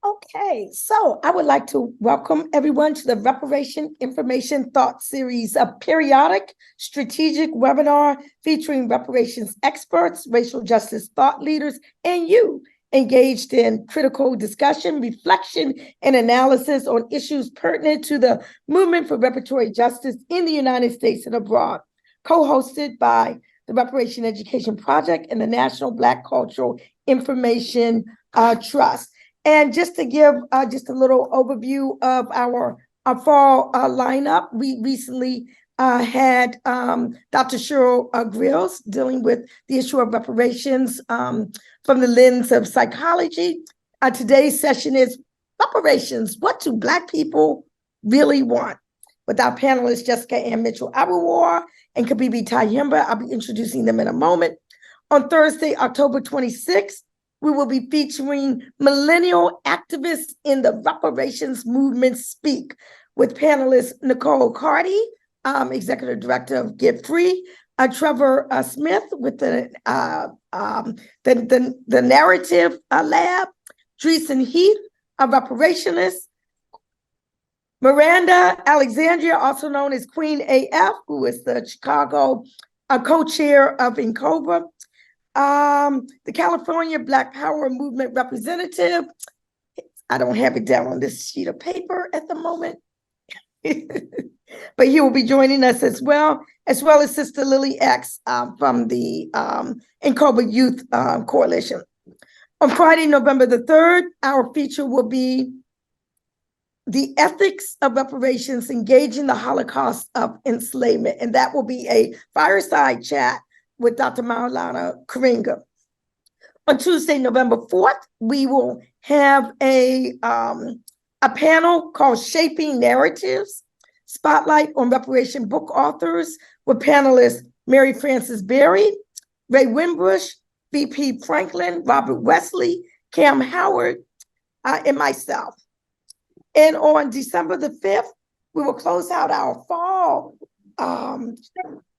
Okay, so I would like to welcome everyone to the Reparation Information Thought Series, a periodic strategic webinar featuring reparations experts, racial justice thought leaders, and you engaged in critical discussion, reflection, and analysis on issues pertinent to the movement for reparatory justice in the United States and abroad, co-hosted by the Reparation Education Project and the National Black Cultural Information Trust. And just to give just a little overview of our fall lineup, we recently had Dr. Cheryl Grills dealing with the issue of reparations from the lens of psychology. Today's session is reparations. What do Black people really want? With our panelists, Jessica Ann Mitchell Aiwuyor and Kibibi Tyehimba. I'll be introducing them in a moment. On Thursday, October 26th, we will be featuring millennial activists in the reparations movement speak with panelist Nicole Carty, executive director of Get Free, Trevor Smith with the Narrative Lab, Dreesen Heath, a reparationist, Miranda Alexandria, also known as Queen AF, who is the Chicago co-chair of INCOBRA, the California Black Power Movement representative. I don't have it down on this sheet of paper at the moment, but he will be joining us as well as Sister Lily X from the INCOBRA Youth Coalition. On Friday, November the 3rd, our feature will be The Ethics of Reparations, Engaging the Holocaust of Enslavement, and that will be a fireside chat with Dr. Maulana Karinga. On Tuesday, November 4th, we will have a panel called Shaping Narratives, Spotlight on Reparation Book Authors, with panelists Mary Frances Berry, Ray Winbush, V.P. Franklin, Robert Wesley, Cam Howard, and myself. And on December the 5th, we will close out our fall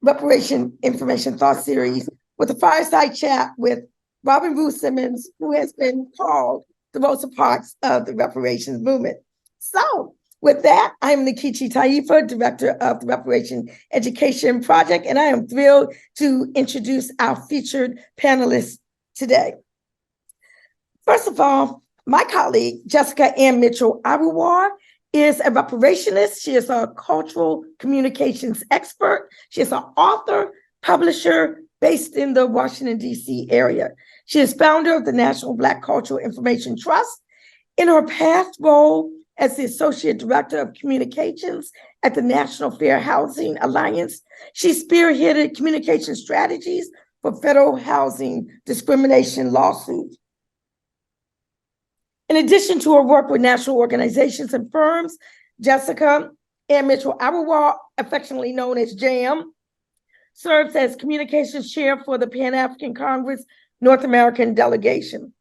Reparation Information Thought Series with a fireside chat with Robin Ruth Simmons, who has been called the Rosa Parks of the reparations movement. So with that, I'm Nikichi Taifa, director of the Reparation Education Project, and I am thrilled to introduce our featured panelists today. First of all, my colleague, Jessica Ann Mitchell Aiwuyor, is a reparationist. She is a cultural communications expert. She is an author, publisher based in the Washington, D.C. area. She is founder of the National Black Cultural Information Trust. In her past role as the Associate Director of Communications at the National Fair Housing Alliance, she spearheaded communication strategies for federal housing discrimination lawsuits. In addition to her work with national organizations and firms, Jessica Ann Mitchell Aiwuyor, affectionately known as JAM, serves as communications chair for the Pan-African Congress North American Delegation.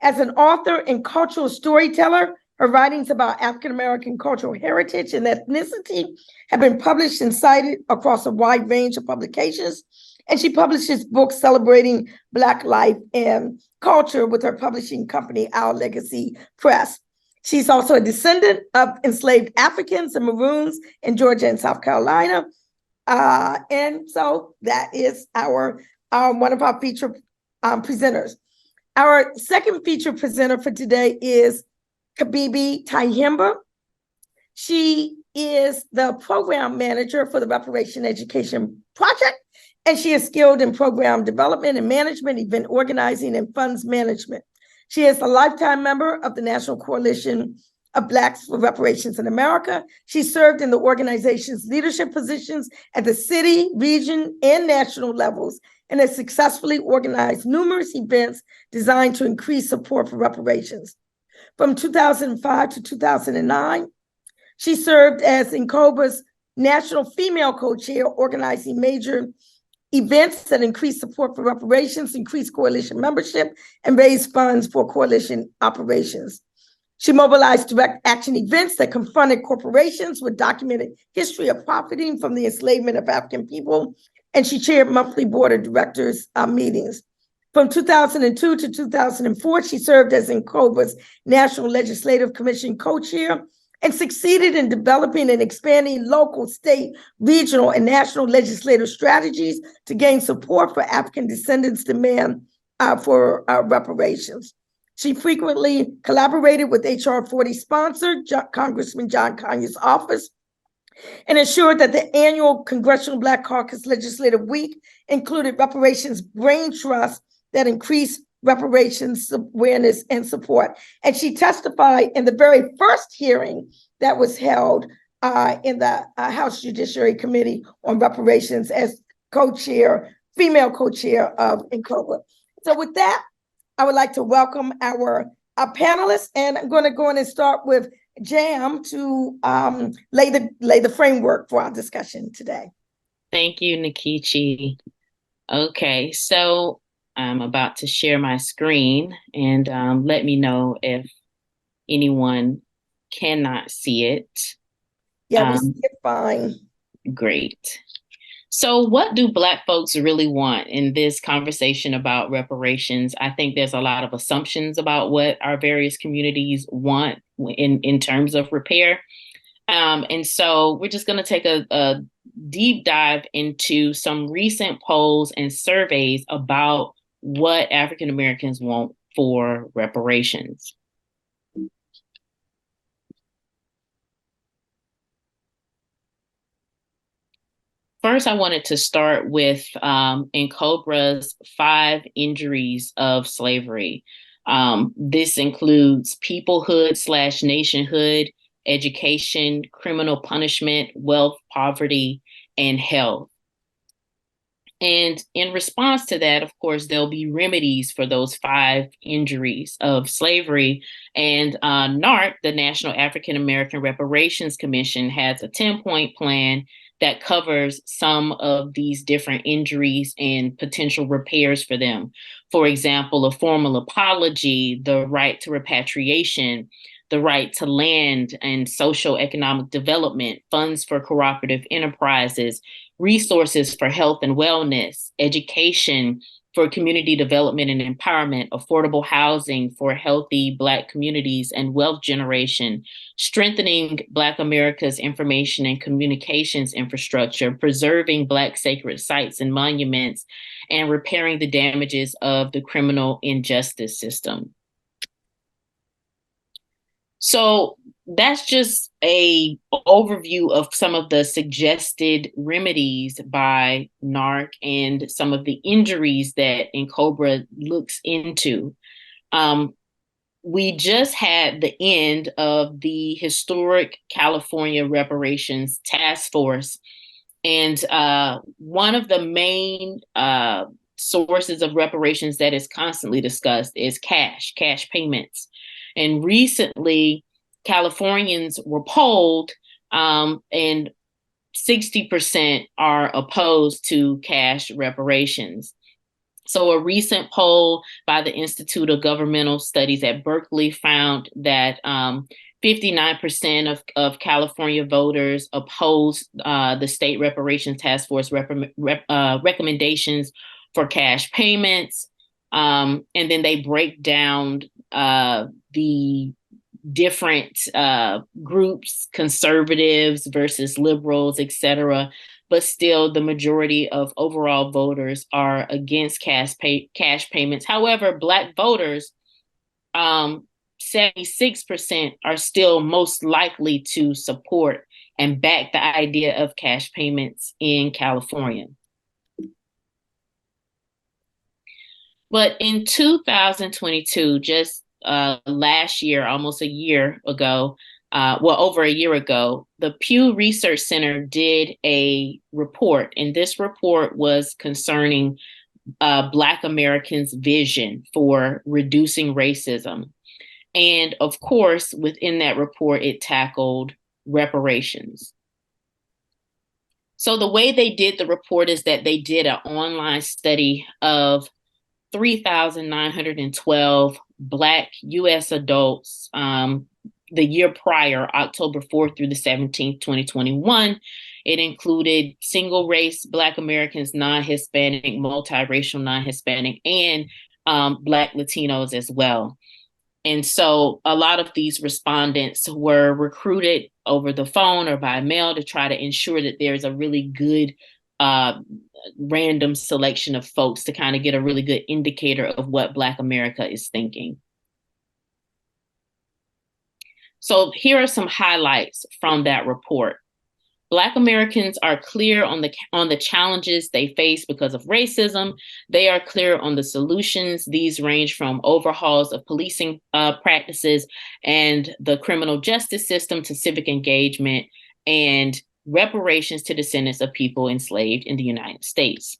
As an author and cultural storyteller, her writings about African-American cultural heritage and ethnicity have been published and cited across a wide range of publications, and she publishes books celebrating Black life and culture with her publishing company, Our Legacy Press. She's also a descendant of enslaved Africans and Maroons in Georgia and South Carolina. And so that is our one of our featured presenters. Our second featured presenter for today is Kibibi Tyehimba. She is the program manager for the Reparation Education Project, and she is skilled in program development and management, event organizing, and funds management. She is a lifetime member of the National Coalition of Blacks for Reparations in America. She served in the organization's leadership positions at the city, region, and national levels, and has successfully organized numerous events designed to increase support for reparations. From 2005 to 2009, she served as INCOBRA's national female co-chair, organizing major events that increase support for reparations, increase coalition membership, and raise funds for coalition operations. She mobilized direct action events that confronted corporations with documented history of profiting from the enslavement of African people, and she chaired monthly board of directors meetings. From 2002 to 2004, she served as NCOBRA's National Legislative Commission co-chair and succeeded in developing and expanding local, state, regional, and national legislative strategies to gain support for African descendants' demand for reparations. She frequently collaborated with HR 40 sponsor, Congressman John Conyers' office, and ensured that the annual Congressional Black Caucus Legislative Week included reparations brain trust that increased reparations awareness and support. And she testified in the very first hearing that was held in the House Judiciary Committee on Reparations as co-chair, female co-chair of NCOBRA. So with that, I would like to welcome our panelists, and I'm going to go in and start with Jam to lay the framework for our discussion today. Thank you, Nikichi. Okay, so I'm about to share my screen, and let me know if anyone cannot see it. Yeah, we see it fine. Great. So what do Black folks really want in this conversation about reparations? I think there's a lot of assumptions about what our various communities want in terms of repair. And so we're just going to take a deep dive into some recent polls and surveys about what African Americans want for reparations. First, I wanted to start with NCOBRA's 5 injuries of slavery. This includes peoplehood/nationhood, education, criminal punishment, wealth, poverty, and health. And in response to that, of course, there'll be remedies for those 5 injuries of slavery. And NARC, the National African American Reparations Commission, has a 10-point plan that covers some of these different injuries and potential repairs for them. For example, a formal apology, the right to repatriation, the right to land and social economic development, funds for cooperative enterprises, resources for health and wellness, education for community development and empowerment, affordable housing for healthy Black communities and wealth generation, strengthening Black America's information and communications infrastructure, preserving Black sacred sites and monuments, and repairing the damages of the criminal injustice system. So that's just an overview of some of the suggested remedies by NARC and some of the injuries that NCOBRA looks into. We just had the end of the historic California Reparations Task Force. And one of the main sources of reparations that is constantly discussed is cash payments. And recently, Californians were polled, and 60% are opposed to cash reparations. So a recent poll by the Institute of Governmental Studies at Berkeley found that 59% of California voters opposed the State Reparations Task Force recommendations for cash payments. And then they break down the different groups, conservatives versus liberals, et cetera. But still, the majority of overall voters are against cash payments. However, Black voters, 76% are still most likely to support and back the idea of cash payments in California. But in 2022, just last year, almost a year ago, over a year ago, the Pew Research Center did a report, and this report was concerning Black Americans' vision for reducing racism. And of course, within that report, it tackled reparations. So the way they did the report is that they did an online study of 3,912 Black U.S. adults the year prior, October 4th through the 17th, 2021. It included single race Black Americans, non-Hispanic, multiracial non-Hispanic, and Black Latinos as well. And so a lot of these respondents were recruited over the phone or by mail to try to ensure that there's a really good random selection of folks to kind of get a really good indicator of what Black America is thinking. So here are some highlights from that report. Black Americans are clear on the challenges they face because of racism. They are clear on the solutions. These range from overhauls of policing practices and the criminal justice system to civic engagement and reparations to descendants of people enslaved in the United States.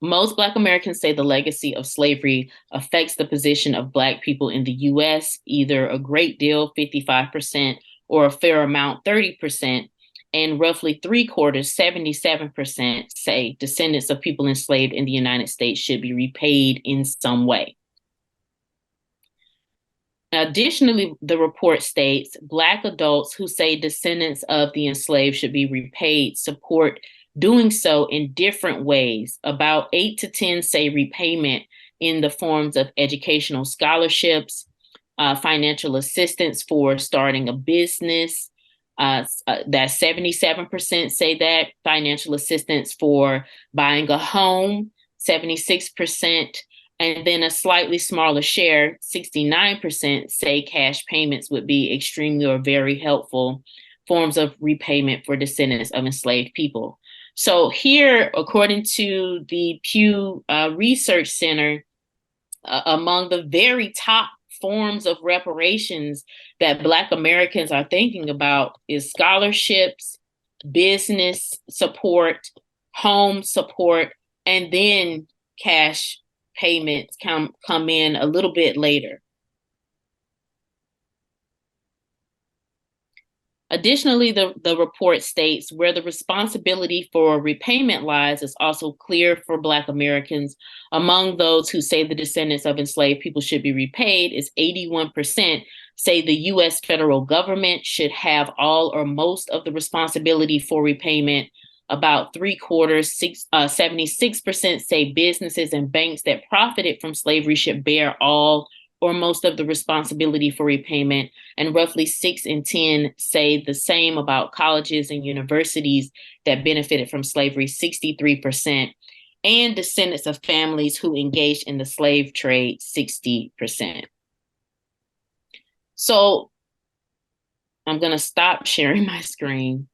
Most Black Americans say the legacy of slavery affects the position of Black people in the US, either a great deal, 55%, or a fair amount, 30%, and roughly 3/4, 77%, say descendants of people enslaved in the United States should be repaid in some way. Additionally, the report states Black adults who say descendants of the enslaved should be repaid support doing so in different ways. About 8 to 10 say repayment in the forms of educational scholarships, financial assistance for starting a business. That 77% say that. Financial assistance for buying a home, 76%. And then a slightly smaller share, 69%, say cash payments would be extremely or very helpful forms of repayment for descendants of enslaved people. So here, according to the Pew Research Center, among the very top forms of reparations that Black Americans are thinking about is scholarships, business support, home support, and then cash payments come in a little bit later. Additionally, the report states where the responsibility for repayment lies is also clear for Black Americans. Among those who say the descendants of enslaved people should be repaid is 81% say the US federal government should have all or most of the responsibility for repayment. About 3/4, 76% say businesses and banks that profited from slavery should bear all or most of the responsibility for repayment, and roughly 6 in 10 say the same about colleges and universities that benefited from slavery, 63%, and descendants of families who engaged in the slave trade, 60%. So I'm gonna stop sharing my screen.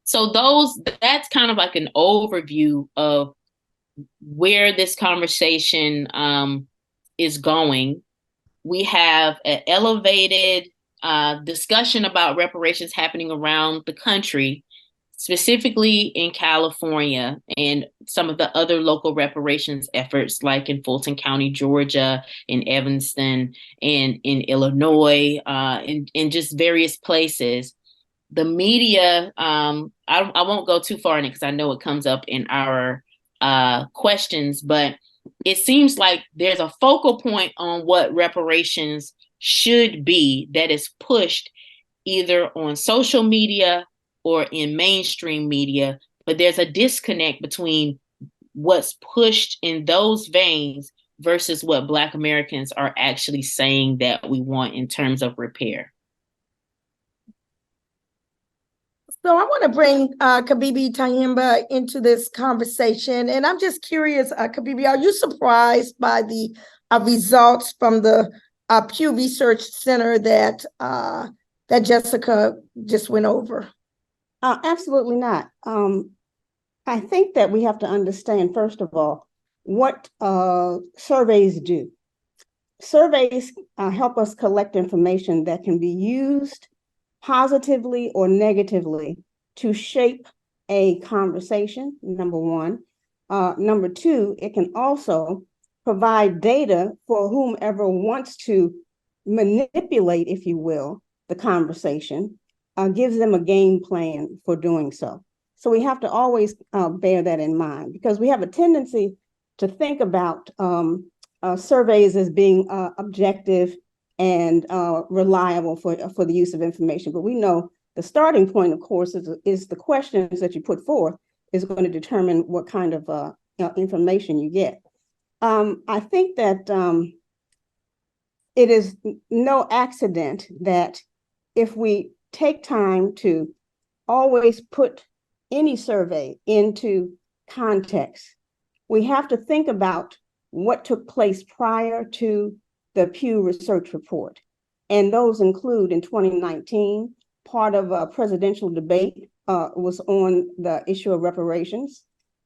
So that's kind of like an overview of where this conversation is going. We have an elevated discussion about reparations happening around the country, specifically in California and some of the other local reparations efforts like in Fulton County, Georgia, in Evanston, and in Illinois, in just various places. The media, I won't go too far in it because I know it comes up in our questions, but it seems like there's a focal point on what reparations should be that is pushed either on social media or in mainstream media, but there's a disconnect between what's pushed in those veins versus what Black Americans are actually saying that we want in terms of repair. So I want to bring Kibibi Tyehimba into this conversation. And I'm just curious, Kibibi, are you surprised by the results from the Pew Research Center that Jessica just went over? Absolutely not. I think that we have to understand, first of all, what surveys do. Surveys help us collect information that can be used positively or negatively to shape a conversation, number one. Number two, it can also provide data for whomever wants to manipulate, if you will, the conversation, gives them a game plan for doing so. So we have to always bear that in mind, because we have a tendency to think about surveys as being objective and reliable for the use of information. But we know the starting point, of course, is the questions that you put forth is going to determine what kind of information you get. I think that it is no accident that if we take time to always put any survey into context, we have to think about what took place prior to the Pew Research Report. And those include in 2019, part of a presidential debate was on the issue of reparations.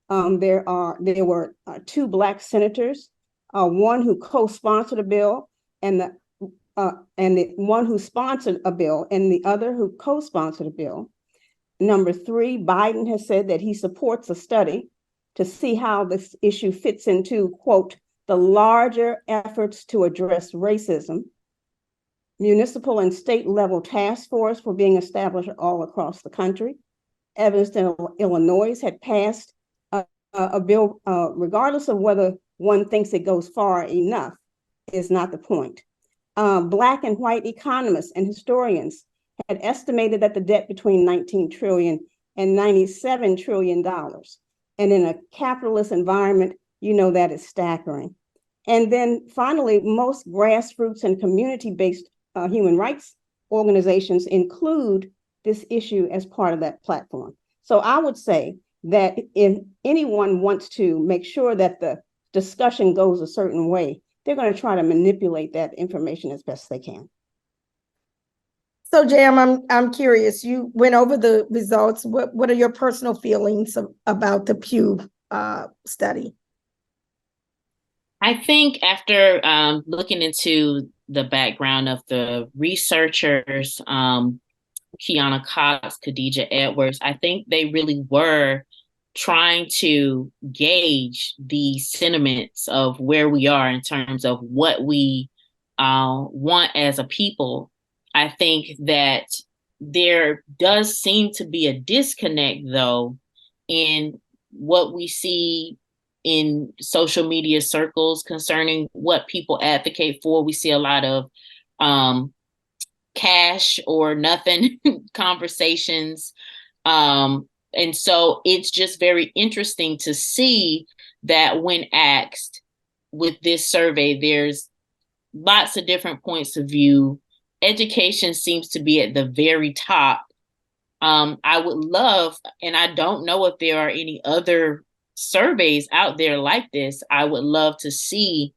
There were two Black senators, one who co-sponsored a bill and the one who sponsored a bill and the other who co-sponsored a bill. Number three, Biden has said that he supports a study to see how this issue fits into, quote, the larger efforts to address racism. Municipal and state level task force were being established all across the country. Evanston, Illinois had passed a bill, regardless of whether one thinks it goes far enough, is not the point. Black and white economists and historians had estimated that the debt between $19 trillion and $97 trillion. And in a capitalist environment, you know that is staggering. And then finally, most grassroots and community-based human rights organizations include this issue as part of that platform. So I would say that if anyone wants to make sure that the discussion goes a certain way, they're going to try to manipulate that information as best they can. So, Jam, I'm curious. You went over the results. What are your personal feelings about the Pew study? I think after looking into the background of the researchers, Kiana Cox, Khadija Edwards, I think they really were trying to gauge the sentiments of where we are in terms of what we want as a people. I think that there does seem to be a disconnect, though, in what we see in social media circles concerning what people advocate for. We see a lot of cash or nothing conversations. And so it's just very interesting to see that when asked with this survey, there's lots of different points of view. Education seems to be at the very top. I would love, and I don't know if there are any other surveys out there like this. I would love to see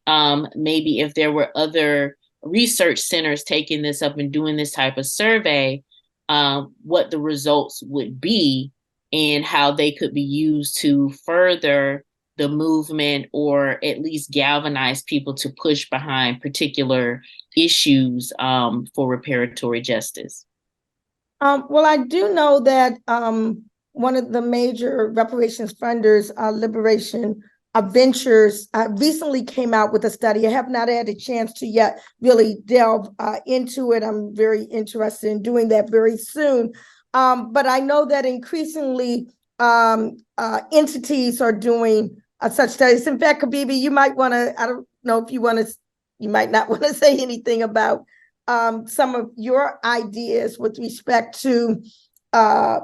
maybe if there were other research centers taking this up and doing this type of survey, what the results would be and how they could be used to further the movement or at least galvanize people to push behind particular issues for reparatory justice. Well, I do know that one of the major reparations funders, Liberation Ventures, recently came out with a study. I have not had a chance to yet really delve into it. I'm very interested in doing that very soon. But I know that increasingly entities are doing such studies. In fact, Kibibi, you might want to, I don't know if you want to, you might not want to say anything about some of your ideas with respect to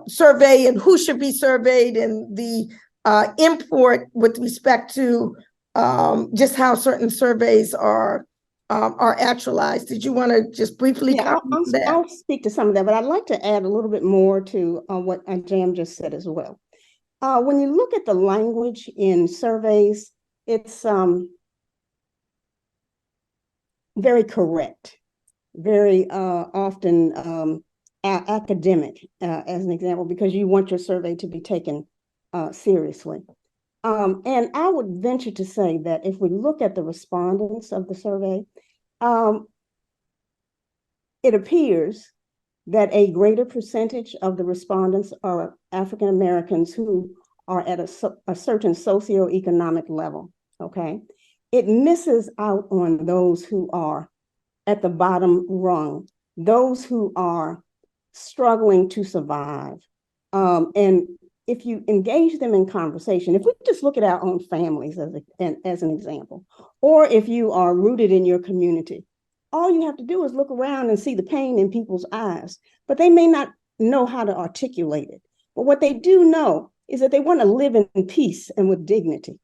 survey and who should be surveyed and the import with respect to just how certain surveys are actualized. Did you want to just briefly comment on that? I'll speak to some of that, but I'd like to add a little bit more to what Jam just said as well. When you look at the language in surveys, it's very correct, very often academic, as an example, because you want your survey to be taken seriously. And I would venture to say that if we look at the respondents of the survey, it appears that a greater percentage of the respondents are African Americans who are at a certain socioeconomic level, okay? It misses out on those who are at the bottom rung, those who are struggling to survive. And if you engage them in conversation, if we just look at our own families as an example, or if you are rooted in your community, all you have to do is look around and see the pain in people's eyes, but they may not know how to articulate it. But what they do know is that they want to live in peace and with dignity.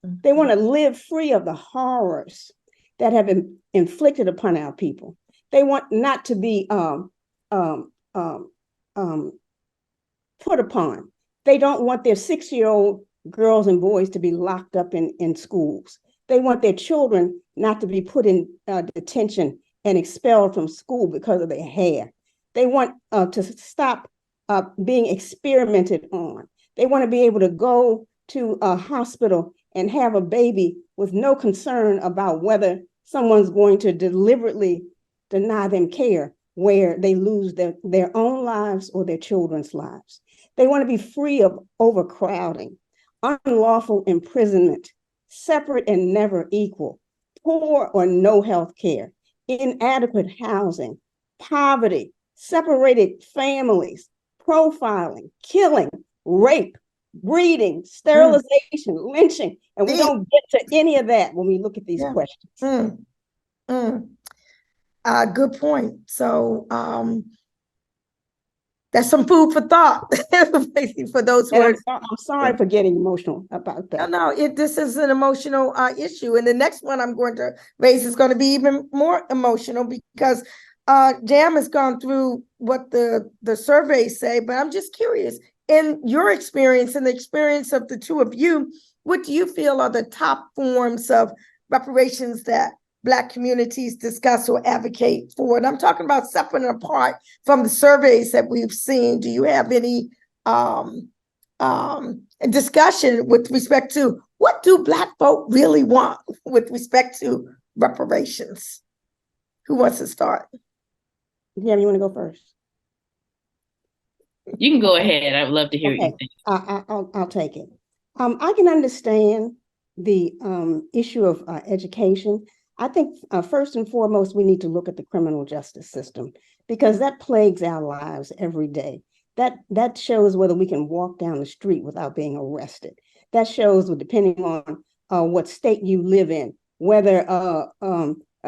They want to live free of the horrors that have been inflicted upon our people. They want not to be put upon. They don't want their 6-year-old girls and boys to be locked up in schools. They want their children not to be put in detention and expelled from school because of their hair. They want to stop being experimented on. They want to be able to go to a hospital and have a baby with no concern about whether someone's going to deliberately deny them care where they lose their own lives or their children's lives. They want to be free of overcrowding, unlawful imprisonment, separate and never equal, poor or no health care, inadequate housing, poverty, separated families, profiling, killing, rape, breeding, sterilization, lynching. And we don't get to any of that when we look at these questions. Good point. So that's some food for thought for those who are. I'm sorry for getting emotional about that. No, this is an emotional issue. And the next one I'm going to raise is going to be even more emotional because Jam has gone through what the surveys say, but I'm just curious, in your experience and the experience of the two of you, what do you feel are the top forms of reparations that Black communities discuss or advocate for? And I'm talking about separate and apart from the surveys that we've seen. Do you have any discussion with respect to what do Black folk really want with respect to reparations? Who wants to start? Yeah, you want to go first? You can go ahead. I'd love to hear what you think. I'll take it. I can understand the issue of education. I think first and foremost, we need to look at the criminal justice system because that plagues our lives every day. That shows whether we can walk down the street without being arrested. That shows, depending on what state you live in, whether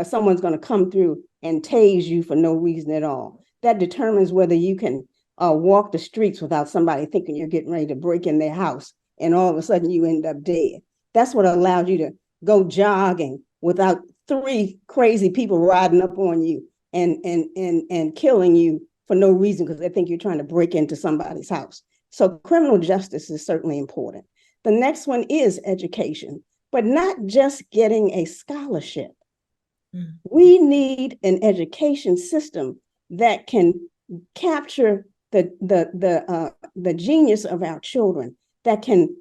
someone's going to come through and tase you for no reason at all. That determines whether you can walk the streets without somebody thinking you're getting ready to break in their house, and all of a sudden you end up dead. That's what allowed you to go jogging without 3 crazy people riding up on you and killing you for no reason because they think you're trying to break into somebody's house. So criminal justice is certainly important. The next one is education, but not just getting a scholarship. We need an education system that can capture the genius of our children, that can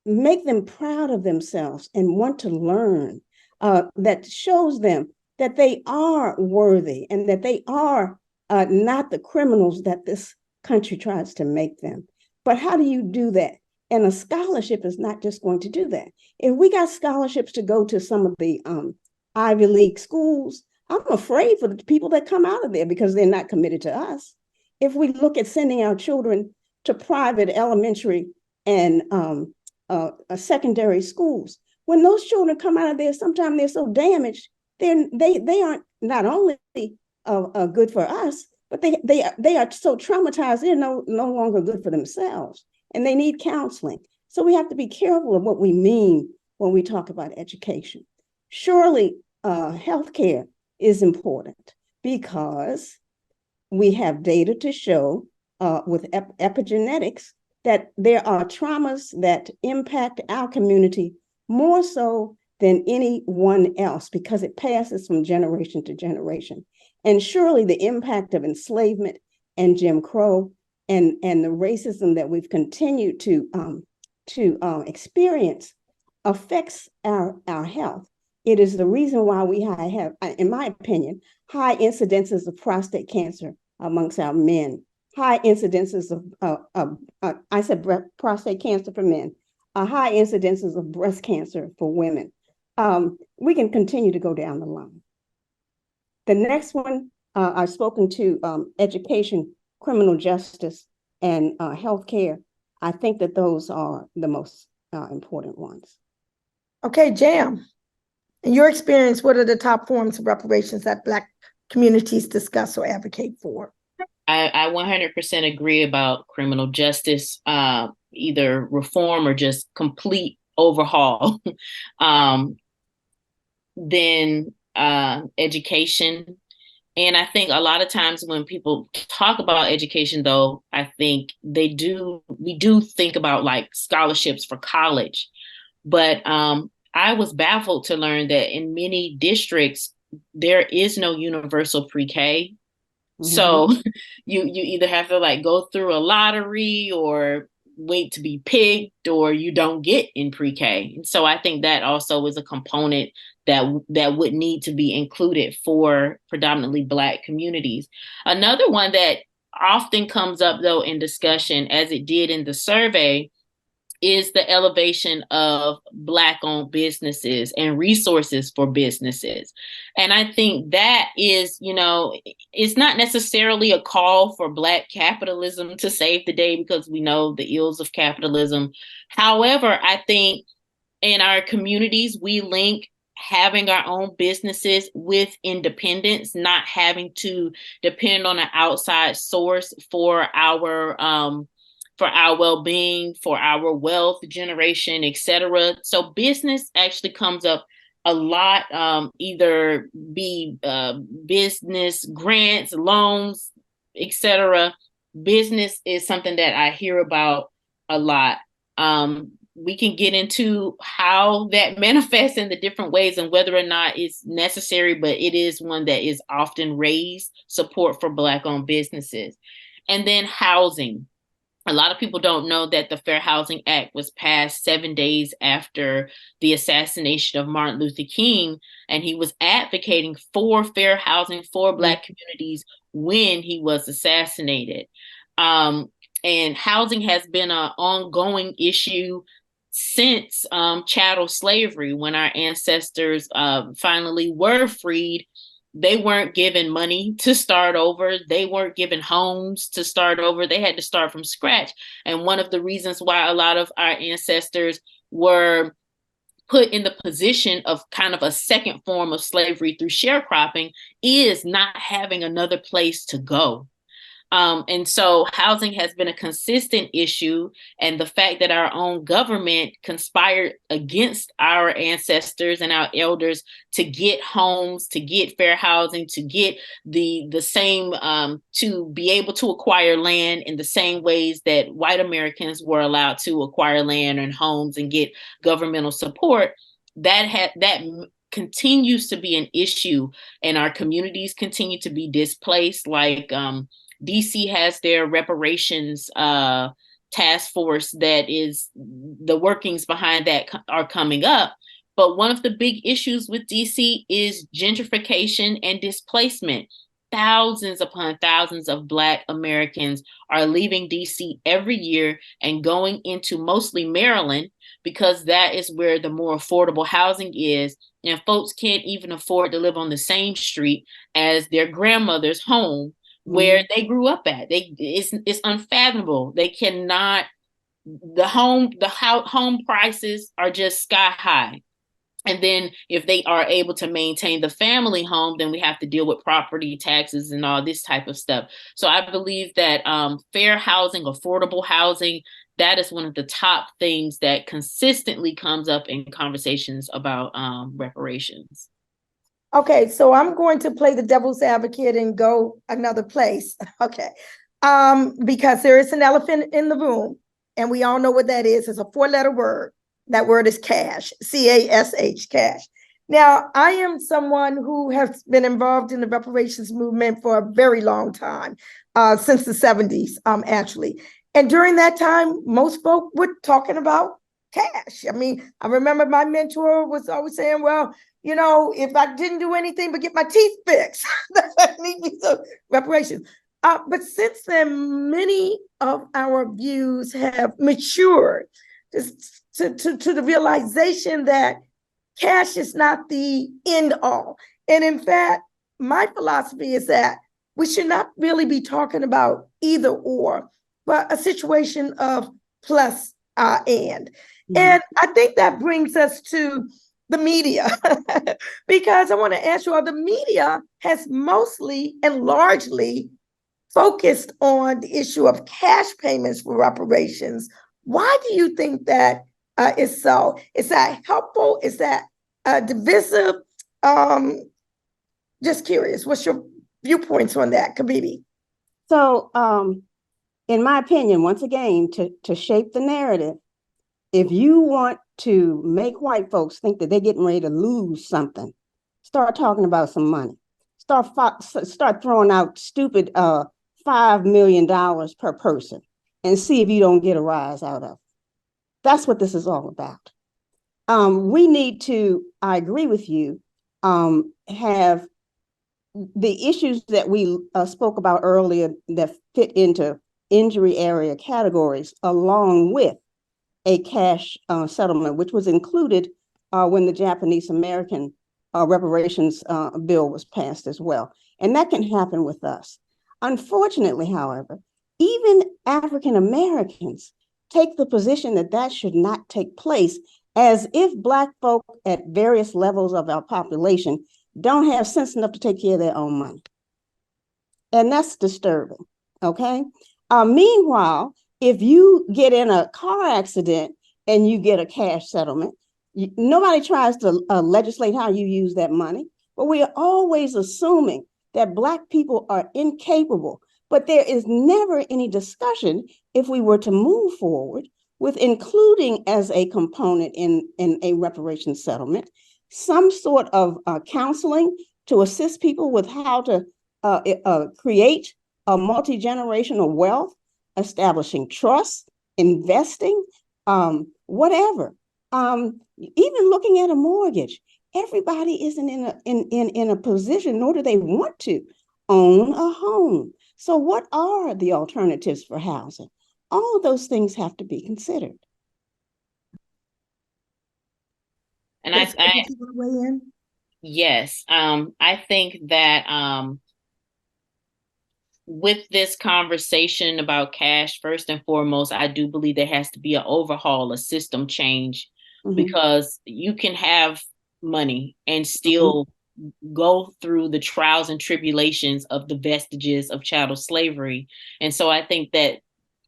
make them proud of themselves and want to learn, that shows them that they are worthy and that they are not the criminals that this country tries to make them. But how do you do that? And a scholarship is not just going to do that. If we got scholarships to go to some of the Ivy League schools, I'm afraid for the people that come out of there because they're not committed to us. If we look at sending our children to private elementary and secondary schools, when those children come out of there, sometimes they're so damaged, they aren't not only good for us, but they are so traumatized, they're no longer good for themselves, and they need counseling. So we have to be careful of what we mean when we talk about education. Surely healthcare is important because we have data to show with epigenetics that there are traumas that impact our community more so than anyone else because it passes from generation to generation. And surely the impact of enslavement and Jim Crow and the racism that we've continued to experience affects our health. It is the reason why we have, in my opinion, high incidences of prostate cancer amongst our men, high incidences of I said prostate cancer for men, high incidences of breast cancer for women. We can continue to go down the line. The next one, I've spoken to education, criminal justice, and healthcare. I think that those are the most important ones. Okay, Jam. In your experience, what are the top forms of reparations that Black communities discuss or advocate for? I 100% agree about criminal justice, either reform or just complete overhaul. Then education. And I think a lot of times when people talk about education, though, I think we do think about like scholarships for college. But I was baffled to learn that in many districts, there is no universal pre-K. Mhm. So you either have to like go through a lottery or wait to be picked, or you don't get in pre-K. And so I think that also is a component that would need to be included for predominantly Black communities. Another one that often comes up though in discussion, as it did in the survey, is the elevation of Black-owned businesses and resources for businesses. And I think that is, it's not necessarily a call for Black capitalism to save the day, because we know the ills of capitalism. However, I think in our communities, we link having our own businesses with independence, not having to depend on an outside source for our well-being, for our wealth generation, etc. So business actually comes up a lot, either be business grants, loans, etc. Business is something that I hear about a lot. We can get into how that manifests in the different ways and whether or not it's necessary, but it is one that is often raised, support for Black-owned businesses. And then housing. A lot of people don't know that the Fair Housing Act was passed 7 days after the assassination of Martin Luther King, and he was advocating for fair housing for Black communities when he was assassinated. And housing has been an ongoing issue since chattel slavery. When our ancestors finally were freed, they weren't given money to start over. They weren't given homes to start over. They had to start from scratch. And one of the reasons why a lot of our ancestors were put in the position of kind of a second form of slavery through sharecropping is not having another place to go. And so housing has been a consistent issue, and the fact that our own government conspired against our ancestors and our elders to get homes, to get fair housing, to get the same, to be able to acquire land in the same ways that white Americans were allowed to acquire land and homes and get governmental support, that continues to be an issue, and our communities continue to be displaced. Like DC has their reparations task force that is the workings behind that are coming up. But one of the big issues with DC is gentrification and displacement. Thousands upon thousands of Black Americans are leaving DC every year and going into mostly Maryland, because that is where the more affordable housing is. And folks can't even afford to live on the same street as their grandmother's home where they grew up at. It's unfathomable. They cannot, the home prices are just sky high. And then if they are able to maintain the family home, then we have to deal with property taxes and all this type of stuff. So I believe that fair housing, affordable housing, that is one of the top things that consistently comes up in conversations about reparations. Okay, so I'm going to play the devil's advocate and go another place. Okay, because there is an elephant in the room, and we all know what that is. It's a 4-letter word. That word is cash, CASH, cash. Now, I am someone who has been involved in the reparations movement for a very long time, since the 70s, actually. And during that time, most folk were talking about cash. I mean, I remember my mentor was always saying, well, if I didn't do anything but get my teeth fixed, that need me some reparations. But since then, many of our views have matured to the realization that cash is not the end all. And in fact, my philosophy is that we should not really be talking about either or, but a situation of plus and. And I think that brings us to the media, because I want to ask you all, the media has mostly and largely focused on the issue of cash payments for reparations. Why do you think that is so? Is that helpful? Is that divisive? Just curious, what's your viewpoints on that, Kibibi? So, in my opinion, once again, to shape the narrative, if you want to make white folks think that they're getting ready to lose something, start talking about some money. Start throwing out stupid $5 million per person and see if you don't get a rise out of it. That's what this is all about. We need to, I agree with you, have the issues that we spoke about earlier that fit into injury area categories, along with a cash settlement, which was included when the Japanese American reparations bill was passed as well. And that can happen with us. Unfortunately, however, even African Americans take the position that that should not take place, as if Black folk at various levels of our population don't have sense enough to take care of their own money. And that's disturbing, okay? Meanwhile, if you get in a car accident and you get a cash settlement, nobody tries to legislate how you use that money, but we are always assuming that Black people are incapable. But there is never any discussion, if we were to move forward, with including as a component in a reparation settlement, some sort of counseling to assist people with how to create a multi-generational wealth, establishing trust, investing, whatever. Even looking at a mortgage, everybody isn't in a position, nor do they want to own a home. So what are the alternatives for housing? All of those things have to be considered. And yes, I think that with this conversation about cash, first and foremost, I do believe there has to be an overhaul, a system change, because you can have money and still go through the trials and tribulations of the vestiges of chattel slavery. And so I think that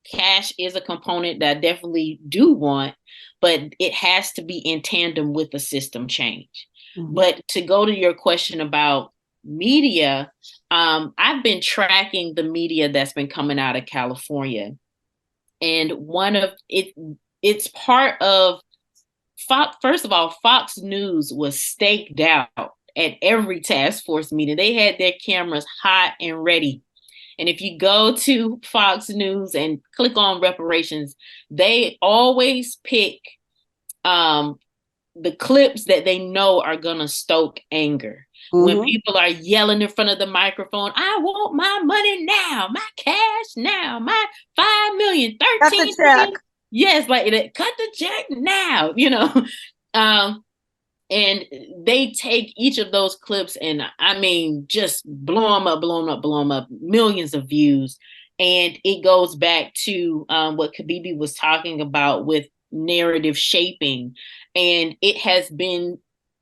cash is a component that I definitely do want, but it has to be in tandem with the system change. But to go to your question about media, I've been tracking the media that's been coming out of California. And one of it's part of Fox. First of all, Fox News was staked out at every task force meeting. They had their cameras hot and ready. And if you go to Fox News and click on reparations, they always pick the clips that they know are going to stoke anger. When people are yelling in front of the microphone, I want my money now, my cash now, my 5 million, 13 million. Yes, like cut the check now, you know. And they take each of those clips and I mean, just blow them up, millions of views. And it goes back to what Kibibi was talking about with narrative shaping. And it has been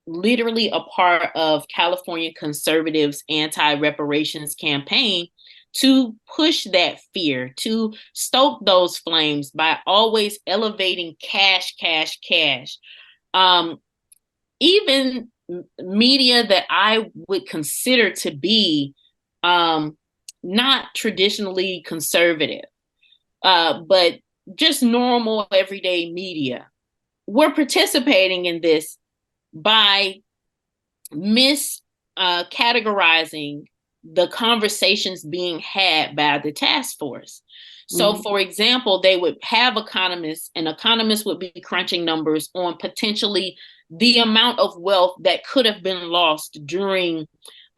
literally a part of California conservatives' anti-reparations campaign to push that fear, to stoke those flames by always elevating cash. Even media that I would consider to be not traditionally conservative, but just normal everyday media, we're participating in this by categorizing the conversations being had by the task force. So, for example, they would have economists, and economists would be crunching numbers on potentially the amount of wealth that could have been lost during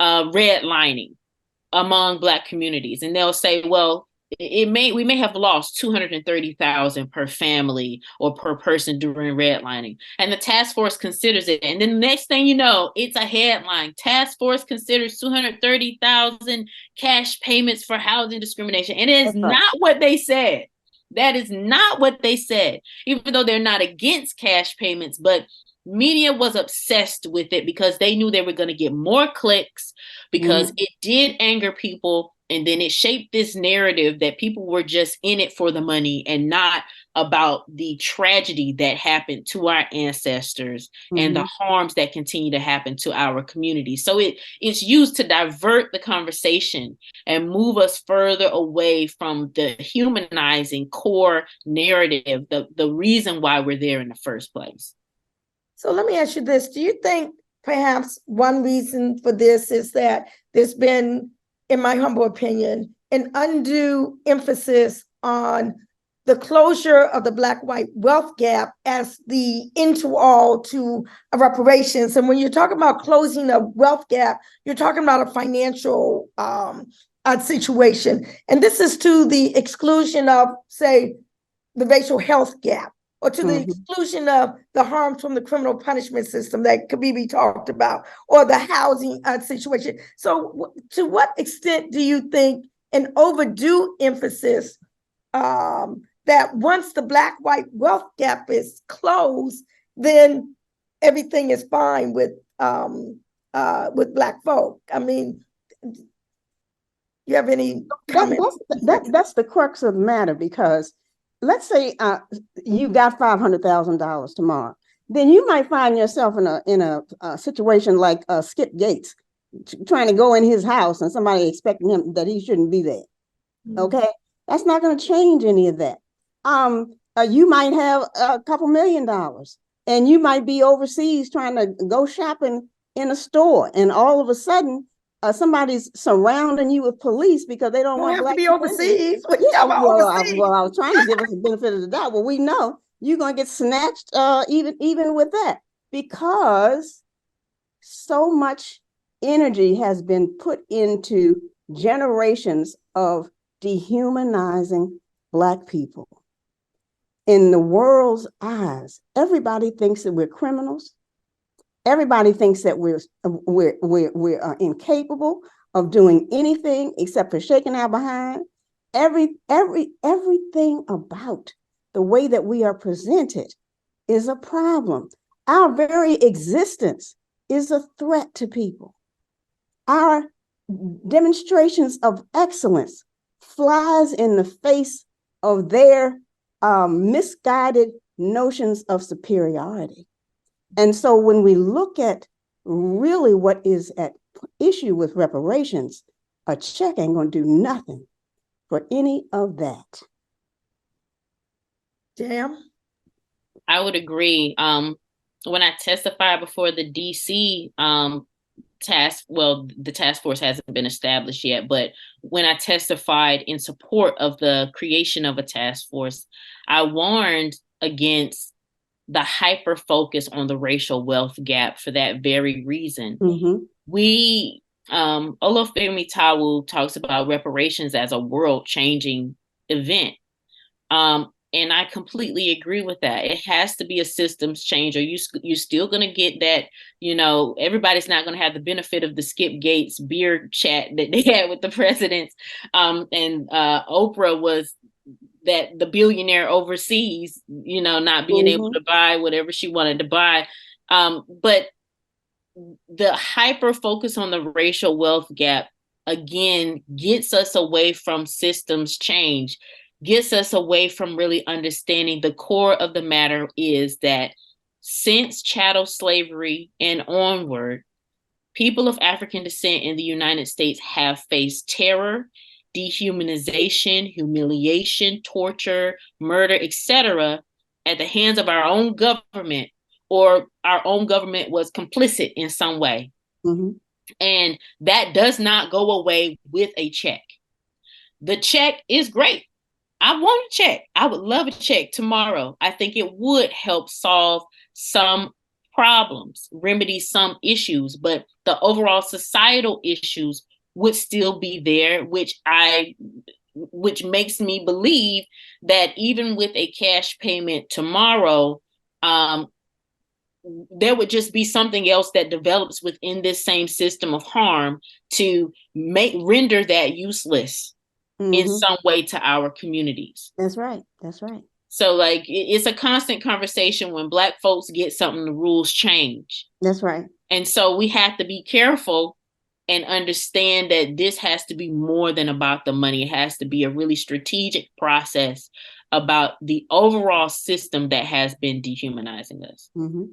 redlining among Black communities. And they'll say, well, we may have lost 230,000 per family or per person during redlining. And the task force considers it. And then the next thing you know, it's a headline. Task force considers 230,000 cash payments for housing discrimination. And it is not what they said. That is not what they said, even though they're not against cash payments, but media was obsessed with it because they knew they were going to get more clicks, because it did anger people. And then it shaped this narrative that people were just in it for the money and not about the tragedy that happened to our ancestors and the harms that continue to happen to our community. So it's used to divert the conversation and move us further away from the humanizing core narrative, the reason why we're there in the first place. So let me ask you this. Do you think perhaps one reason for this is that there's been, in my humble opinion, an undue emphasis on the closure of the Black-white wealth gap as the end-to-all to reparations? And when you're talking about closing a wealth gap, you're talking about a financial situation. And this is to the exclusion of, say, the racial health gap, or to the exclusion of the harms from the criminal punishment system that Kibibi talked about, or the housing situation. So to what extent do you think an overdue emphasis that once the Black-white wealth gap is closed, then everything is fine with Black folk? I mean, you have any comments? That's the crux of the matter, because let's say you got $500,000 tomorrow, then you might find yourself in a situation like Skip Gates trying to go in his house and somebody expecting him that he shouldn't be there. Okay, that's not going to change any of that. You might have a couple $1 million, and you might be overseas trying to go shopping in a store, and all of a sudden somebody's surrounding you with police because they don't want Black to be overseas. Yeah, I was trying to give us the benefit of the doubt. Well, we know you're going to get snatched even with that, because so much energy has been put into generations of dehumanizing Black people. In the world's eyes, everybody thinks that we're criminals. Everybody thinks that we're incapable of doing anything except for shaking our behind. Everything about the way that we are presented is a problem. Our very existence is a threat to people. Our demonstrations of excellence flies in the face of their misguided notions of superiority. And so when we look at really what is at issue with reparations, a check ain't going to do nothing for any of that. Damn. I would agree. When I testified before the DC the task force hasn't been established yet, but when I testified in support of the creation of a task force, I warned against the hyper focus on the racial wealth gap for that very reason. We, Olufemi Tawu talks about reparations as a world-changing event. And I completely agree with that. It has to be a systems change, or you're still going to get that, everybody's not going to have the benefit of the Skip Gates beer chat that they had with the presidents. And Oprah was the billionaire overseas, not being able to buy whatever she wanted to buy. But the hyper focus on the racial wealth gap, again, gets us away from systems change, gets us away from really understanding the core of the matter is that since chattel slavery and onward, people of African descent in the United States have faced terror, dehumanization, humiliation, torture, murder, etc., at the hands of our own government, or our own government was complicit in some way. And that does not go away with a check. The check is great. I want a check. I would love a check tomorrow. I think it would help solve some problems, remedy some issues, but the overall societal issues would still be there, which makes me believe that even with a cash payment tomorrow, there would just be something else that develops within this same system of harm to render that useless in some way to our communities. That's right. That's right. So like it's a constant conversation. When Black folks get something, the rules change. That's right. And so we have to be careful and understand that this has to be more than about the money. It has to be a really strategic process about the overall system that has been dehumanizing us. Mm-hmm.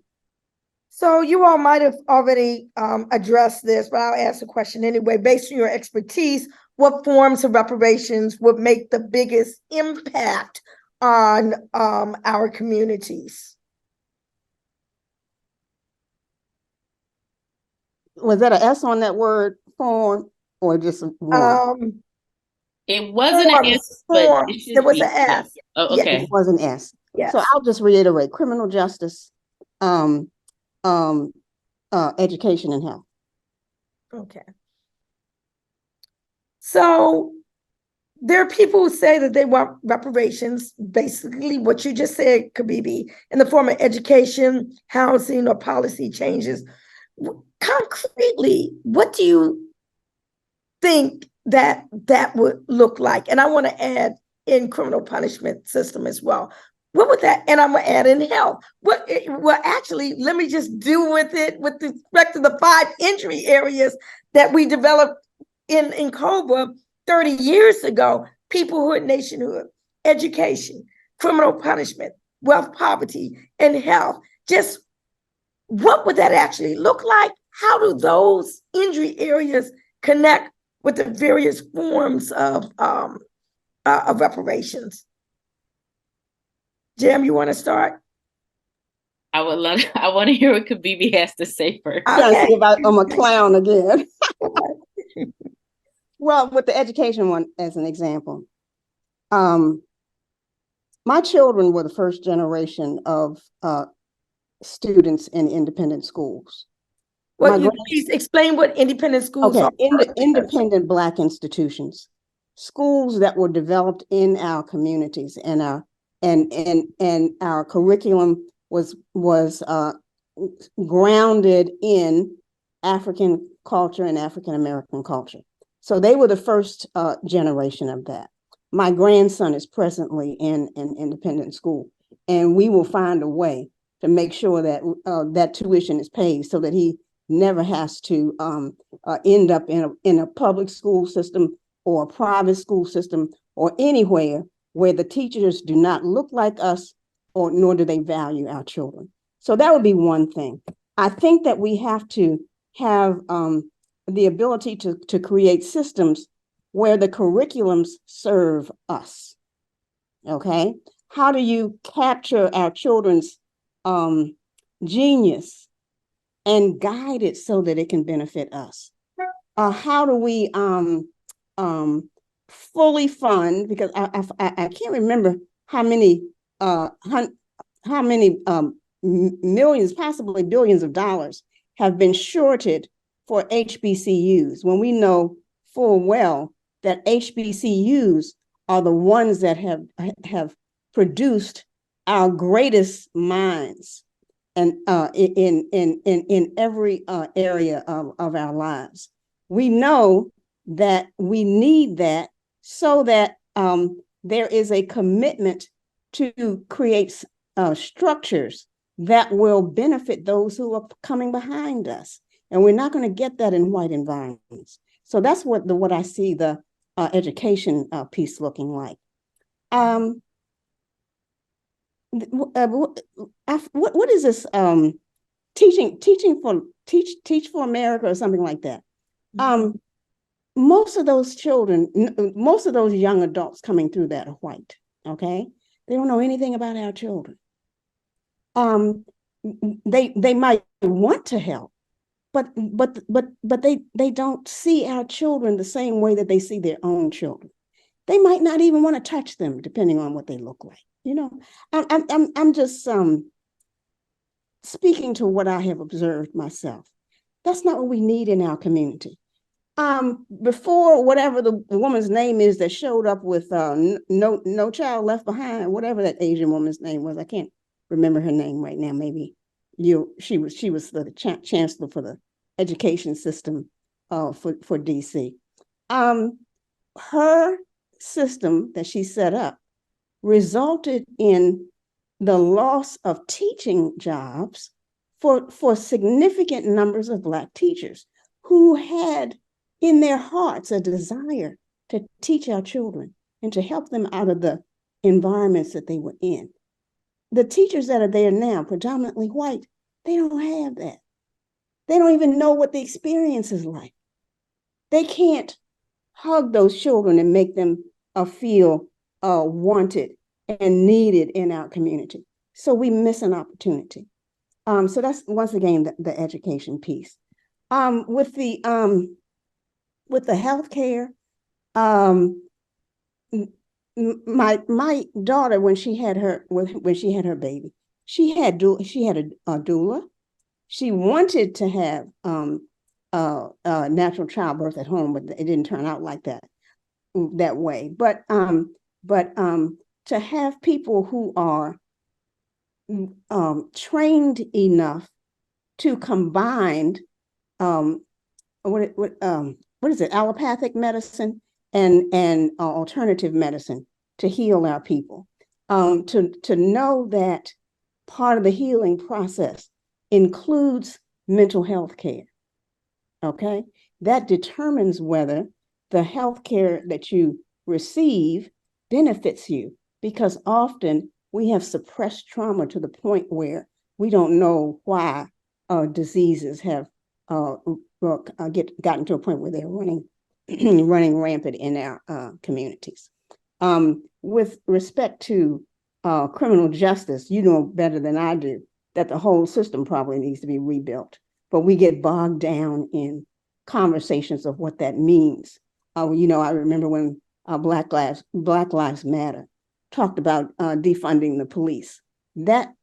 So you all might have already addressed this, but I'll ask a question anyway. Based on your expertise, what forms of reparations would make the biggest impact on our communities? Was that an S on that word, form, or just one? It wasn't an S, but it should there was be. an S. Oh, okay. It was an S. Yes. So I'll just reiterate: criminal justice, education, and health. Okay. So there are people who say that they want reparations, basically what you just said, Kibibi, in the form of education, housing, or policy changes. Concretely, what do you think that would look like? And I want to add in criminal punishment system as well. What would that, and I'm going to add in health. Well, actually, let me just do with it with respect to the 5 injury areas that we developed in COBRA 30 years ago: peoplehood, nationhood, education, criminal punishment, wealth, poverty, and health. Just what would that actually look like? How do those injury areas connect with the various forms of reparations? Jam, you want to start? I want to hear what Kibibi has to say first. Okay. Trying to see if I'm a clown again. Well, with the education one as an example, my children were the first generation of students in independent schools. Well, please explain what independent schools are. Independent Black institutions, schools that were developed in our communities, and our curriculum was grounded in African culture and African American culture. So they were the first generation of that. My grandson is presently in an independent school, and we will find a way to make sure that that tuition is paid so that he never has to end up in a public school system or a private school system or anywhere where the teachers do not look like us, or nor do they value our children. So that would be one thing. I think that we have to have the ability to create systems where the curriculums serve us. Okay, how do you capture our children's genius and guide it so that it can benefit us? How do we fully fund? Because I can't remember how many millions, possibly billions of dollars have been shorted for HBCUs, when we know full well that HBCUs are the ones that have produced our greatest minds, and in every area of our lives. We know that we need that so that there is a commitment to create structures that will benefit those who are coming behind us. And we're not going to get that in white environments. So that's what I see the education piece looking like. What is this? Teach for America or something like that. Most of those children, most of those young adults coming through that are white. Okay, they don't know anything about our children. They might want to help, but they don't see our children the same way that they see their own children. They might not even want to touch them, depending on what they look like. You know, I'm just speaking to what I have observed myself. That's not what we need in our community. Before, whatever the woman's name is that showed up with No Child Left Behind, whatever that Asian woman's name was, I can't remember her name right now. Maybe she was the chancellor for the education system for DC. Her system that she set up resulted in the loss of teaching jobs for significant numbers of Black teachers who had in their hearts a desire to teach our children and to help them out of the environments that they were in. The teachers that are there now, predominantly white, they don't have that. They don't even know what the experience is like. They can't hug those children and make them feel wanted and needed in our community. So we miss an opportunity. So that's once again the education piece. With the healthcare, my daughter, when she had her baby, she had a doula. She wanted to have natural childbirth at home, but it didn't turn out like that way. But to have people who are trained enough to combine what is it, allopathic medicine and alternative medicine to heal our people, to know that part of the healing process includes mental health care. Okay, that determines whether the health care that you receive benefits you, because often we have suppressed trauma to the point where we don't know why diseases have gotten to a point where they're running rampant in our communities. With respect to criminal justice, you know better than I do that the whole system probably needs to be rebuilt, but we get bogged down in conversations of what that means. I remember when Black Lives Matter talked about defunding the police. That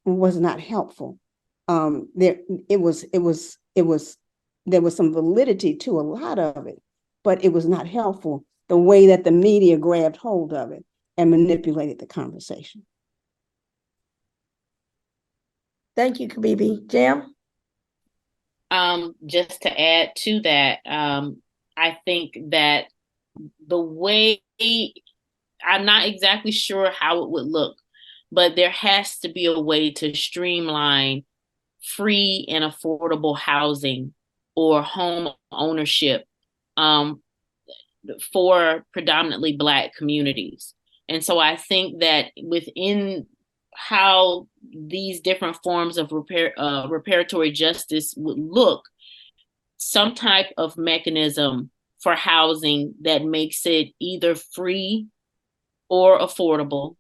was not helpful. There was some validity to a lot of it, but it was not helpful the way that the media grabbed hold of it and manipulated the conversation. Thank you, Kibibi. Jam? Just to add to that, I think that the way, I'm not exactly sure how it would look, but there has to be a way to streamline free and affordable housing or home ownership for predominantly Black communities. And so I think that within how these different forms of reparatory justice would look, some type of mechanism for housing that makes it either free or affordable,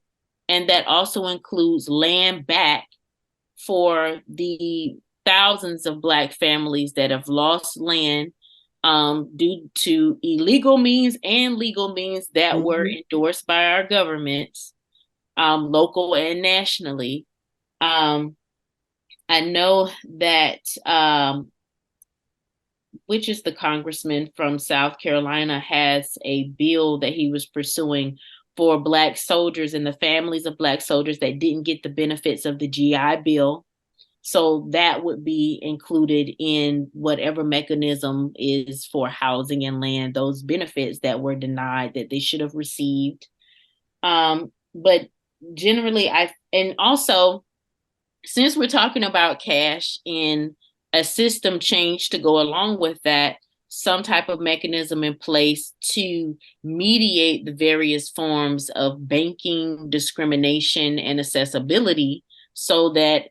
and that also includes land back for the thousands of Black families that have lost land due to illegal means and legal means that were endorsed by our governments, local and nationally. I know that which is the congressman from South Carolina has a bill that he was pursuing for Black soldiers and the families of Black soldiers that didn't get the benefits of the GI Bill. So that would be included in whatever mechanism is for housing and land, those benefits that were denied that they should have received. But generally, and also, since we're talking about cash in a system change to go along with that, some type of mechanism in place to mediate the various forms of banking discrimination and accessibility, so that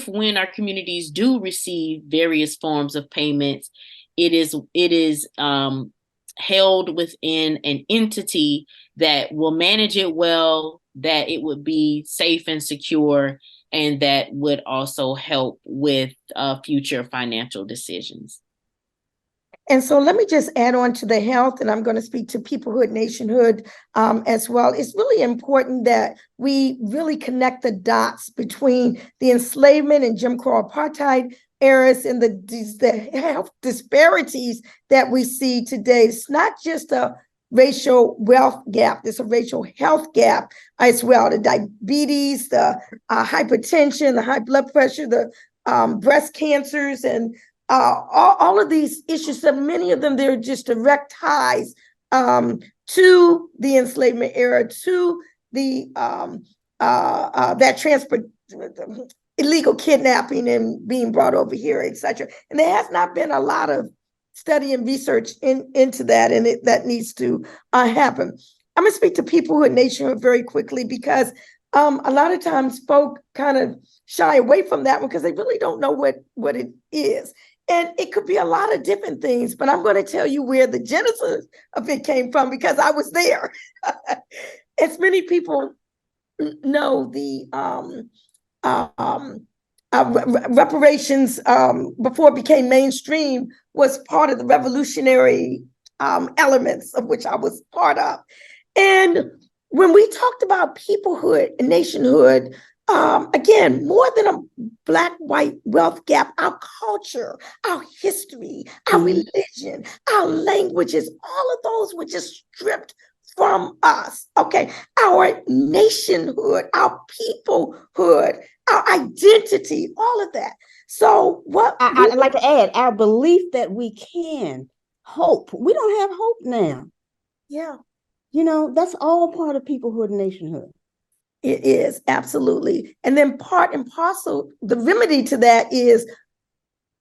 when our communities do receive various forms of payments, it is held within an entity that will manage it well, that it would be safe and secure, and that would also help with future financial decisions. And so let me just add on to the health, and I'm going to speak to peoplehood, nationhood as well. It's really important that we really connect the dots between the enslavement and Jim Crow apartheid eras and the health disparities that we see today. It's not just a racial wealth gap, there's a racial health gap as well. The diabetes, the hypertension, the high blood pressure, the breast cancers, and all of these issues, so many of them, they're just direct ties to the enslavement era, to the that transport, illegal kidnapping and being brought over here, etc. And there has not been a lot of study and research into that, and that needs to happen. I'm gonna speak to peoplehood, nationhood very quickly because a lot of times folk kind of shy away from that one because they really don't know what it is. And it could be a lot of different things, but I'm going to tell you where the genesis of it came from because I was there. As many people know, the reparations, before it became mainstream, was part of the revolutionary elements of which I was part of. And when we talked about peoplehood and nationhood, again, more than a Black-white wealth gap, our culture, our history, our religion, our languages, all of those were just stripped from us, okay? Our nationhood, our peoplehood, our identity, all of that. So what I'd like to add, our belief that we can hope. We don't have hope now. Yeah. That's all part of peoplehood and nationhood. It is, absolutely. And then part and parcel, the remedy to that is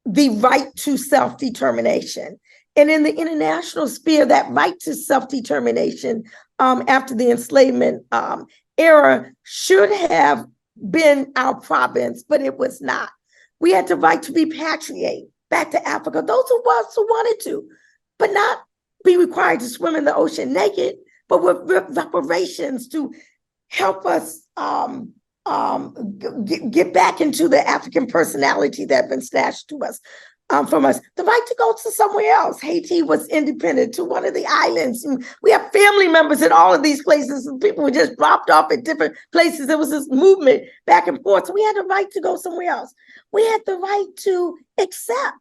the right to self-determination. And in the international sphere, that right to self-determination after the enslavement era should have been our province, but it was not. We had the right to repatriate back to Africa, those of us who wanted to, but not be required to swim in the ocean naked, but with reparations to help us get back into the African personality that had been snatched to us from us. The right to go to somewhere else. Haiti was independent, to one of the islands. And we have family members in all of these places, and people were just dropped off at different places. There was this movement back and forth. So we had the right to go somewhere else. We had the right to accept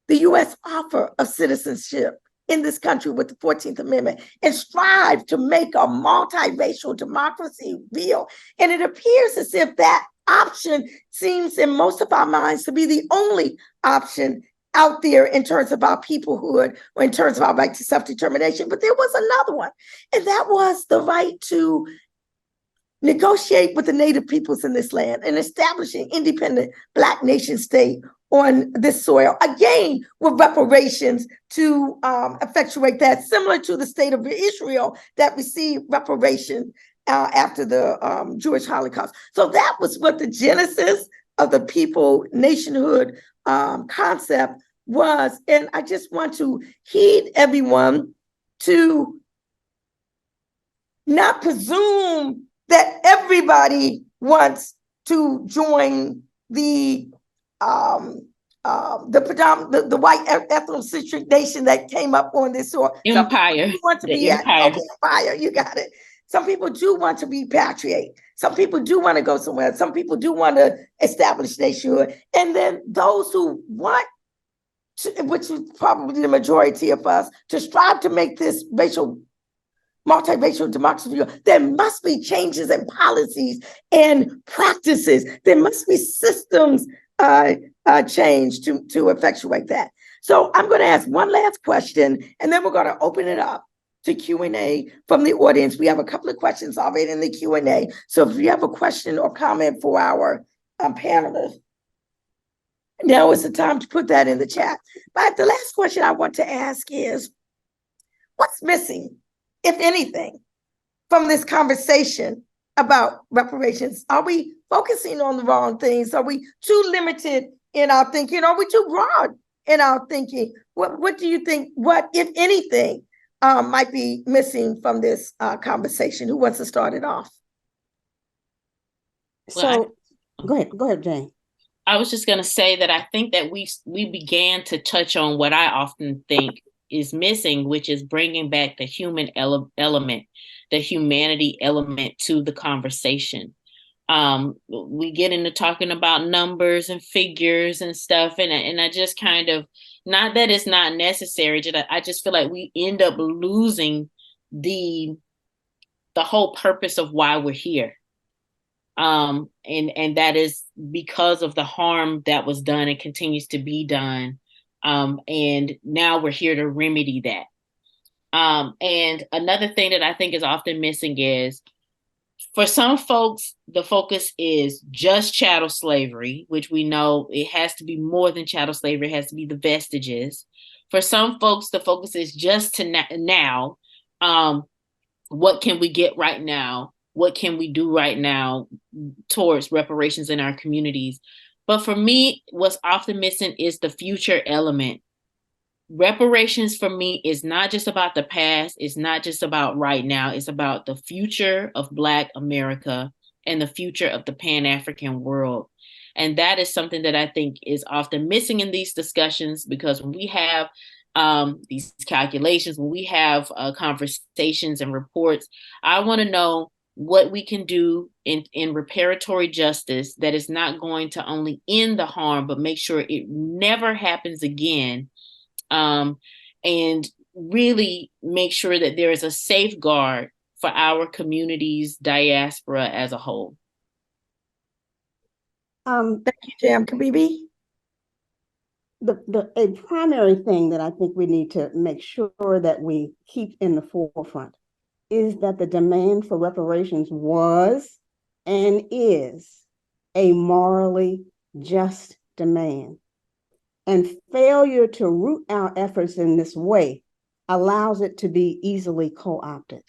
the U.S. offer of citizenship in this country with the 14th Amendment and strive to make a multiracial democracy real. And it appears as if that option seems in most of our minds to be the only option out there in terms of our peoplehood or in terms of our right to self-determination. But there was another one, and that was the right to negotiate with the native peoples in this land and establish an independent Black nation state on this soil, again, with reparations to effectuate that, similar to the state of Israel that received reparation after the Jewish Holocaust. So that was what the genesis of the people nationhood concept was. And I just want to heed everyone to not presume that everybody wants to join the white ethnocentric nation that came up on this soil. Empire. Want to be empire. You got it. Some people do want to repatriate. Some people do want to go somewhere. Some people do want to establish nationhood. And then those who want to, which is probably the majority of us, to strive to make this multiracial democracy, there must be changes in policies and practices. There must be systems change to effectuate that. So I'm going to ask one last question, and then we're going to open it up to Q&A from the audience. We have a couple of questions already in the Q&A. So if you have a question or comment for our panelists, now is the time to put that in the chat. But the last question I want to ask is, what's missing, if anything, from this conversation about reparations? Are we focusing on the wrong things? Are we too limited in our thinking? Are we too broad in our thinking? What do you think, what, if anything, might be missing from this conversation? Who wants to start it off? So go ahead, Jane. I was just going to say that I think that we began to touch on what I often think is missing, which is bringing back the human element, the humanity element to the conversation. We get into talking about numbers and figures and stuff, and I just kind of, not that it's not necessary, I just feel like we end up losing the whole purpose of why we're here. And that is because of the harm that was done and continues to be done. And now we're here to remedy that. And another thing that I think is often missing is For some folks, the focus is just chattel slavery, which we know it has to be more than chattel slavery. It has to be the vestiges. For some folks, the focus is just to now. What can we get right now? What can we do right now towards reparations in our communities? But for me, what's often missing is the future element. Reparations for me is not just about the past. It's not just about right now. It's about the future of Black America and the future of the Pan-African world. And that is something that I think is often missing in these discussions, because when we have these calculations, when we have conversations and reports, I want to know what we can do in reparatory justice that is not going to only end the harm, but make sure it never happens again. And really make sure that there is a safeguard for our community's diaspora as a whole. Thank you, Jam. Kibibi? A primary thing that I think we need to make sure that we keep in the forefront is that the demand for reparations was and is a morally just demand. And failure to root our efforts in this way allows it to be easily co-opted.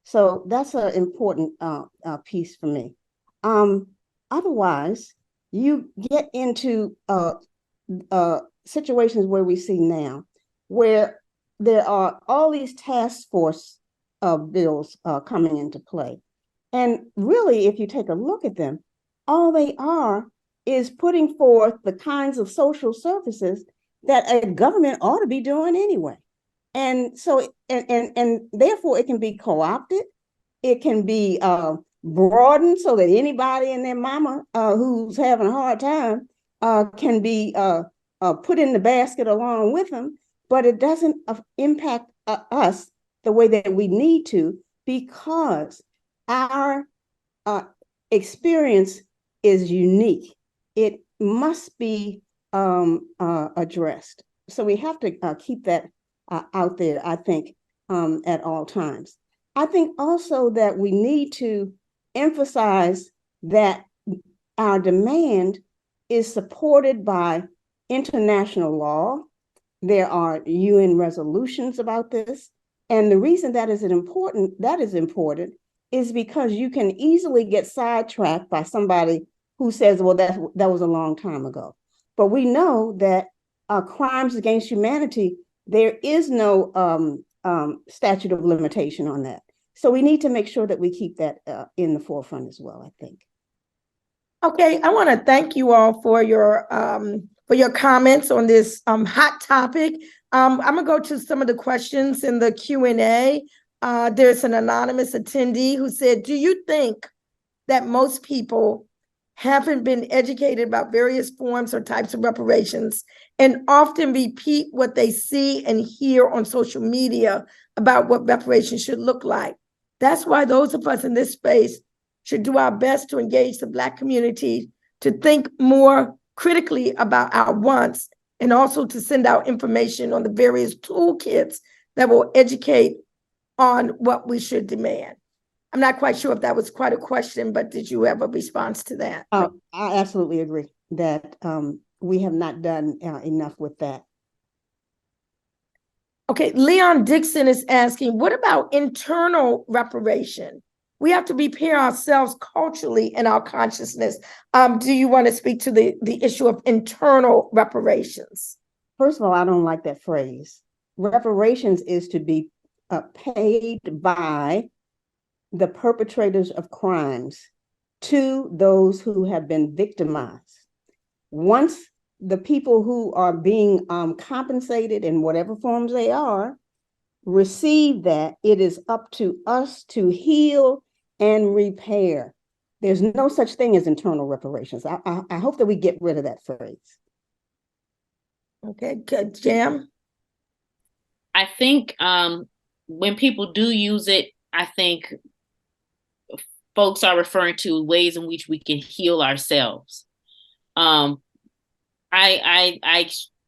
So that's an important piece for me. Otherwise, you get into situations where we see now, where there are all these task force bills coming into play. And really, if you take a look at them, all they are is putting forth the kinds of social services that a government ought to be doing anyway. And so, and therefore it can be co-opted, it can be broadened so that anybody and their mama who's having a hard time can be put in the basket along with them, but it doesn't impact us the way that we need to, because our experience is unique. It must be addressed. So we have to keep that out there, I think, at all times. I think also that we need to emphasize that our demand is supported by international law. There are UN resolutions about this. And the reason that is important is because you can easily get sidetracked by somebody who says, well, that was a long time ago. But we know that crimes against humanity, there is no statute of limitation on that. So we need to make sure that we keep that in the forefront as well, I think. Okay, I want to thank you all for your comments on this hot topic. I'm gonna go to some of the questions in the Q&A. There's an anonymous attendee who said, do you think that most people haven't been educated about various forms or types of reparations and often repeat what they see and hear on social media about what reparations should look like? That's why those of us in this space should do our best to engage the Black community to think more critically about our wants, and also to send out information on the various toolkits that will educate on what we should demand. I'm not quite sure if that was quite a question, but did you have a response to that? I absolutely agree that we have not done enough with that. Okay, Leon Dixon is asking, what about internal reparation? We have to prepare ourselves culturally in our consciousness. Do you want to speak to the issue of internal reparations? First of all, I don't like that phrase. Reparations is to be paid by the perpetrators of crimes to those who have been victimized. Once the people who are being compensated in whatever forms they are receive that, it is up to us to heal and repair. There's no such thing as internal reparations. I hope that we get rid of that phrase. Okay, good. Jam? I think when people do use it, I think folks are referring to ways in which we can heal ourselves. I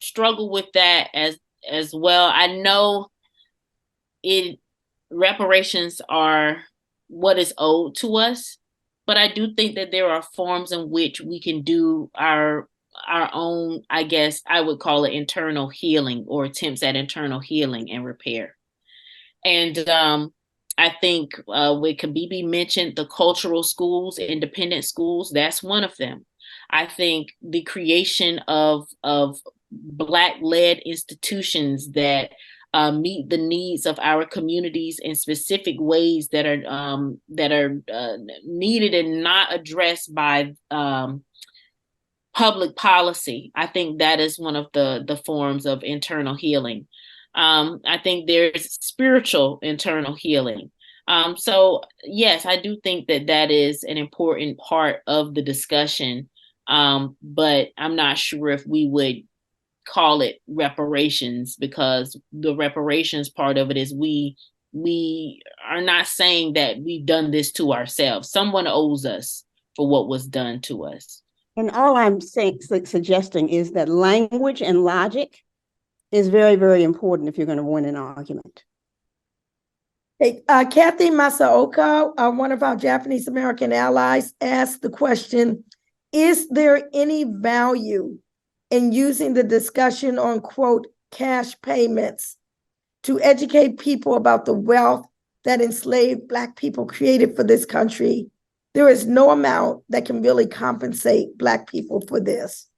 struggle with that as well. I know reparations are what is owed to us. But I do think that there are forms in which we can do our own, I guess I would call it internal healing, or attempts at internal healing and repair. And I think what Kibibi mentioned, the cultural schools, independent schools, that's one of them. I think the creation of Black-led institutions that meet the needs of our communities in specific ways that are needed and not addressed by public policy. I think that is one of the forms of internal healing. I think there's spiritual internal healing. So yes, I do think that that is an important part of the discussion. But I'm not sure if we would call it reparations, because the reparations part of it is we are not saying that we've done this to ourselves. Someone owes us for what was done to us. And all I'm suggesting is that language and logic is very, very important if you're going to win an argument. Hey, Kathy Masaoka, one of our Japanese American allies, asked the question, is there any value in using the discussion on, quote, cash payments to educate people about the wealth that enslaved Black people created for this country? There is no amount that can really compensate Black people for this.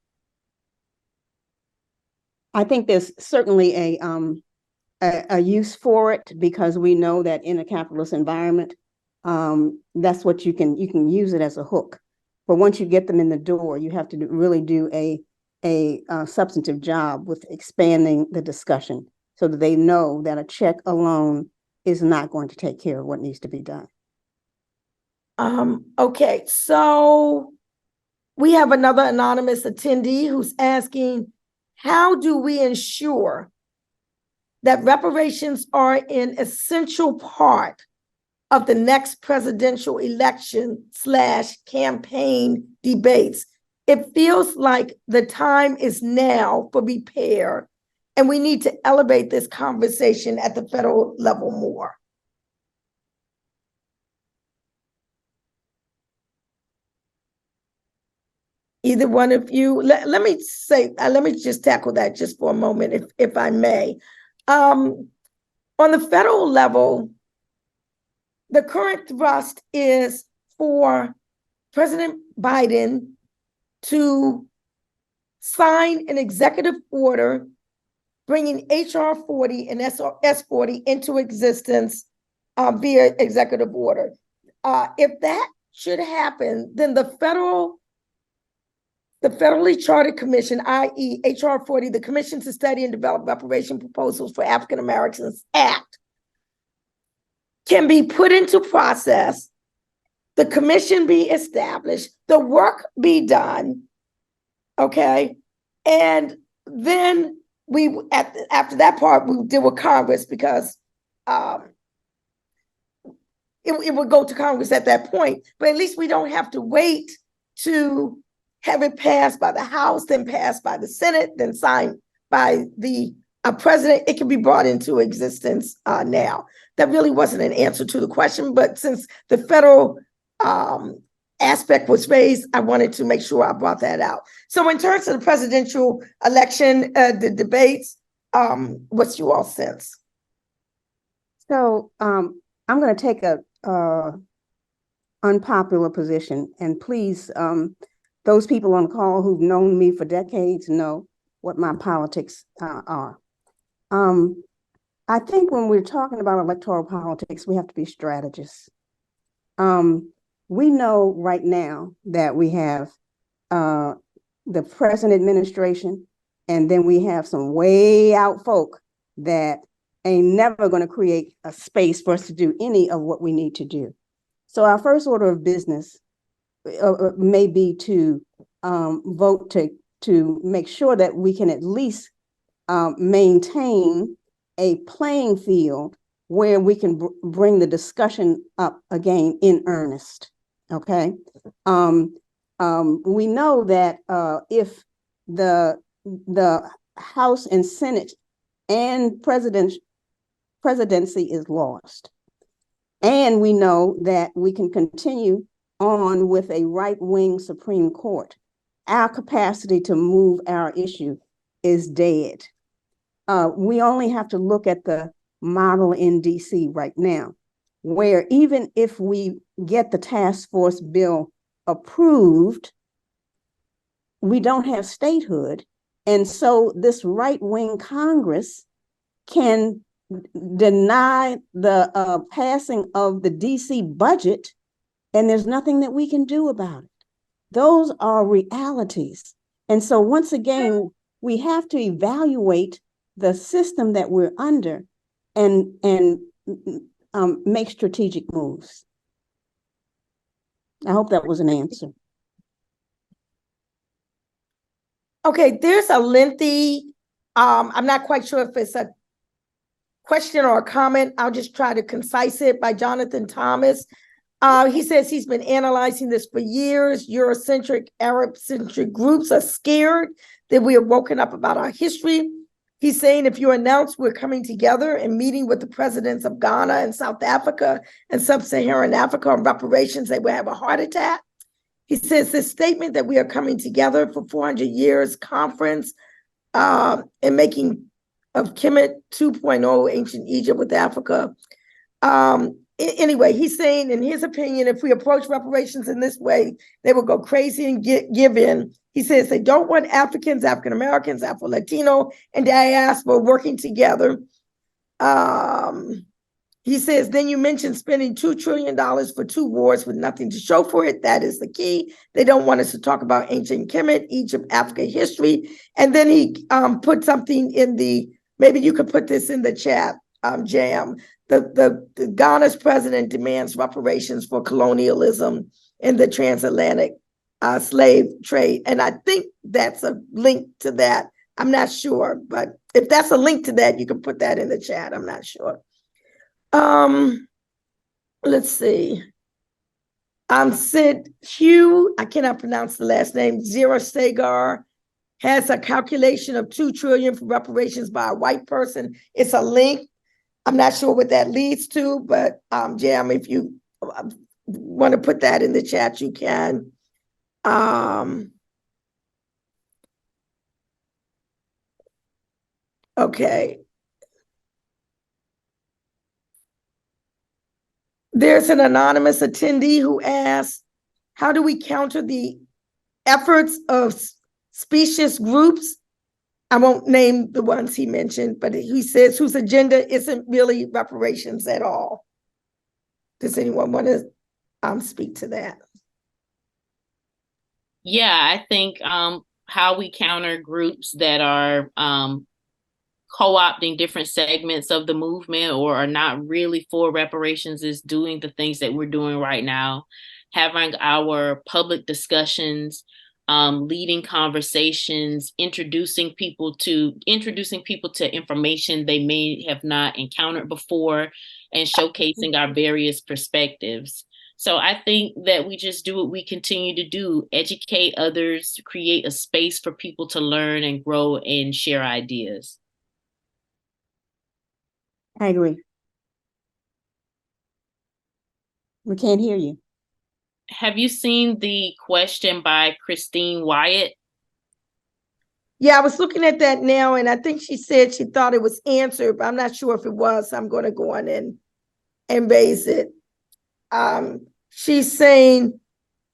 I think there's certainly a use for it, because we know that in a capitalist environment, that's what you can use it as a hook. But once you get them in the door, you have to really do a substantive job with expanding the discussion so that they know that a check alone is not going to take care of what needs to be done. Okay, so we have another anonymous attendee who's asking, how do we ensure that reparations are an essential part of the next presidential election / campaign debates? It feels like the time is now for repair, and we need to elevate this conversation at the federal level more. Either one of you, let me just tackle that just for a moment, if I may. On the federal level, the current thrust is for President Biden to sign an executive order bringing HR 40 and S 40 into existence via executive order. If that should happen, then the federally chartered commission, i.e. HR 40, the Commission to Study and Develop Reparation Proposals for African Americans Act, can be put into process, the commission be established, the work be done, okay? And then after that part, we deal with Congress, because it would go to Congress at that point. But at least we don't have to wait to have it passed by the House, then passed by the Senate, then signed by the president. It can be brought into existence now. That really wasn't an answer to the question, but since the federal aspect was raised, I wanted to make sure I brought that out. So in terms of the presidential election, the debates, what's your all sense? So I'm going to take a unpopular position, and please, those people on the call who've known me for decades know what my politics are. I think when we're talking about electoral politics, we have to be strategists. We know right now that we have the present administration, and then we have some way out folk that ain't never going to create a space for us to do any of what we need to do. So our first order of business may be to vote to make sure that we can at least maintain a playing field where we can bring the discussion up again in earnest. Okay. We know that if the House and Senate and presidency is lost, And we know that we can continue on with a right-wing Supreme Court. Our capacity to move our issue is dead. We only have to look at the model in DC right now, where even if we get the task force bill approved, we don't have statehood. And so this right-wing Congress can deny the passing of the DC budget, and there's nothing that we can do about it. Those are realities. And so once again, we have to evaluate the system that we're under and make strategic moves. I hope that was an answer. Okay, there's a lengthy, I'm not quite sure if it's a question or a comment. I'll just try to concise it, by Jonathan Thomas. He says he's been analyzing this for years. Eurocentric, Arab-centric groups are scared that we have woken up about our history. He's saying if you announce we're coming together and meeting with the presidents of Ghana and South Africa and Sub-Saharan Africa on reparations, they will have a heart attack. He says this statement that we are coming together for 400 years conference and making of Kemet 2.0 ancient Egypt with Africa. Anyway, he's saying, in his opinion, if we approach reparations in this way, they will go crazy and give in. He says they don't want Africans, African Americans, Afro-Latino, and diaspora working together. He says, then you mentioned spending $2 trillion for 2 wars with nothing to show for it. That is the key. They don't want us to talk about ancient Kemet, Egypt, Africa history. And then he put something in the, maybe you could put this in the chat, Jam. The Ghana's president demands reparations for colonialism in the transatlantic slave trade. And I think that's a link to that. I'm not sure, but if that's a link to that, you can put that in the chat. I'm not sure. Let's see. Sid Hugh, I cannot pronounce the last name, Zero Sagar, has a calculation of $2 trillion for reparations by a white person. It's a link. I'm not sure what that leads to, but Jam, if you want to put that in the chat, you can. Okay. There's an anonymous attendee who asks, how do we counter the efforts of specious groups? I won't name the ones he mentioned, but he says whose agenda isn't really reparations at all. Does anyone want to speak to that? Yeah, I think how we counter groups that are co-opting different segments of the movement or are not really for reparations is doing the things that we're doing right now, having our public discussions, leading conversations, introducing people to information they may have not encountered before, and showcasing our various perspectives. So I think that we just do what we continue to do, educate others, create a space for people to learn and grow and share ideas. I agree. We can't hear you. Have you seen the question by Christine Wyatt? Yeah, I was looking at that now, and I think she said she thought it was answered, but I'm not sure if it was. So I'm going to go on and raise it. She's saying,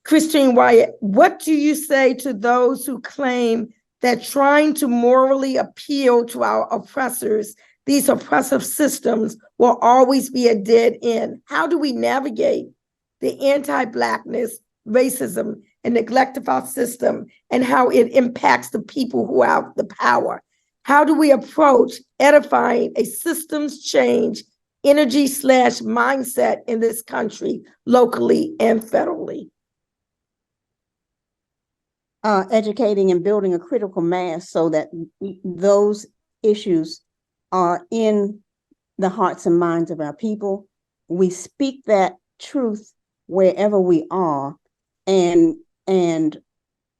Christine Wyatt, what do you say to those who claim that trying to morally appeal to our oppressors, these oppressive systems, will always be a dead end? How do we navigate the anti-Blackness, racism, and neglect of our system, and how it impacts the people who have the power? How do we approach edifying a systems change energy/mindset in this country, locally and federally? Educating and building a critical mass so that those issues are in the hearts and minds of our people. We speak that truth wherever we are, and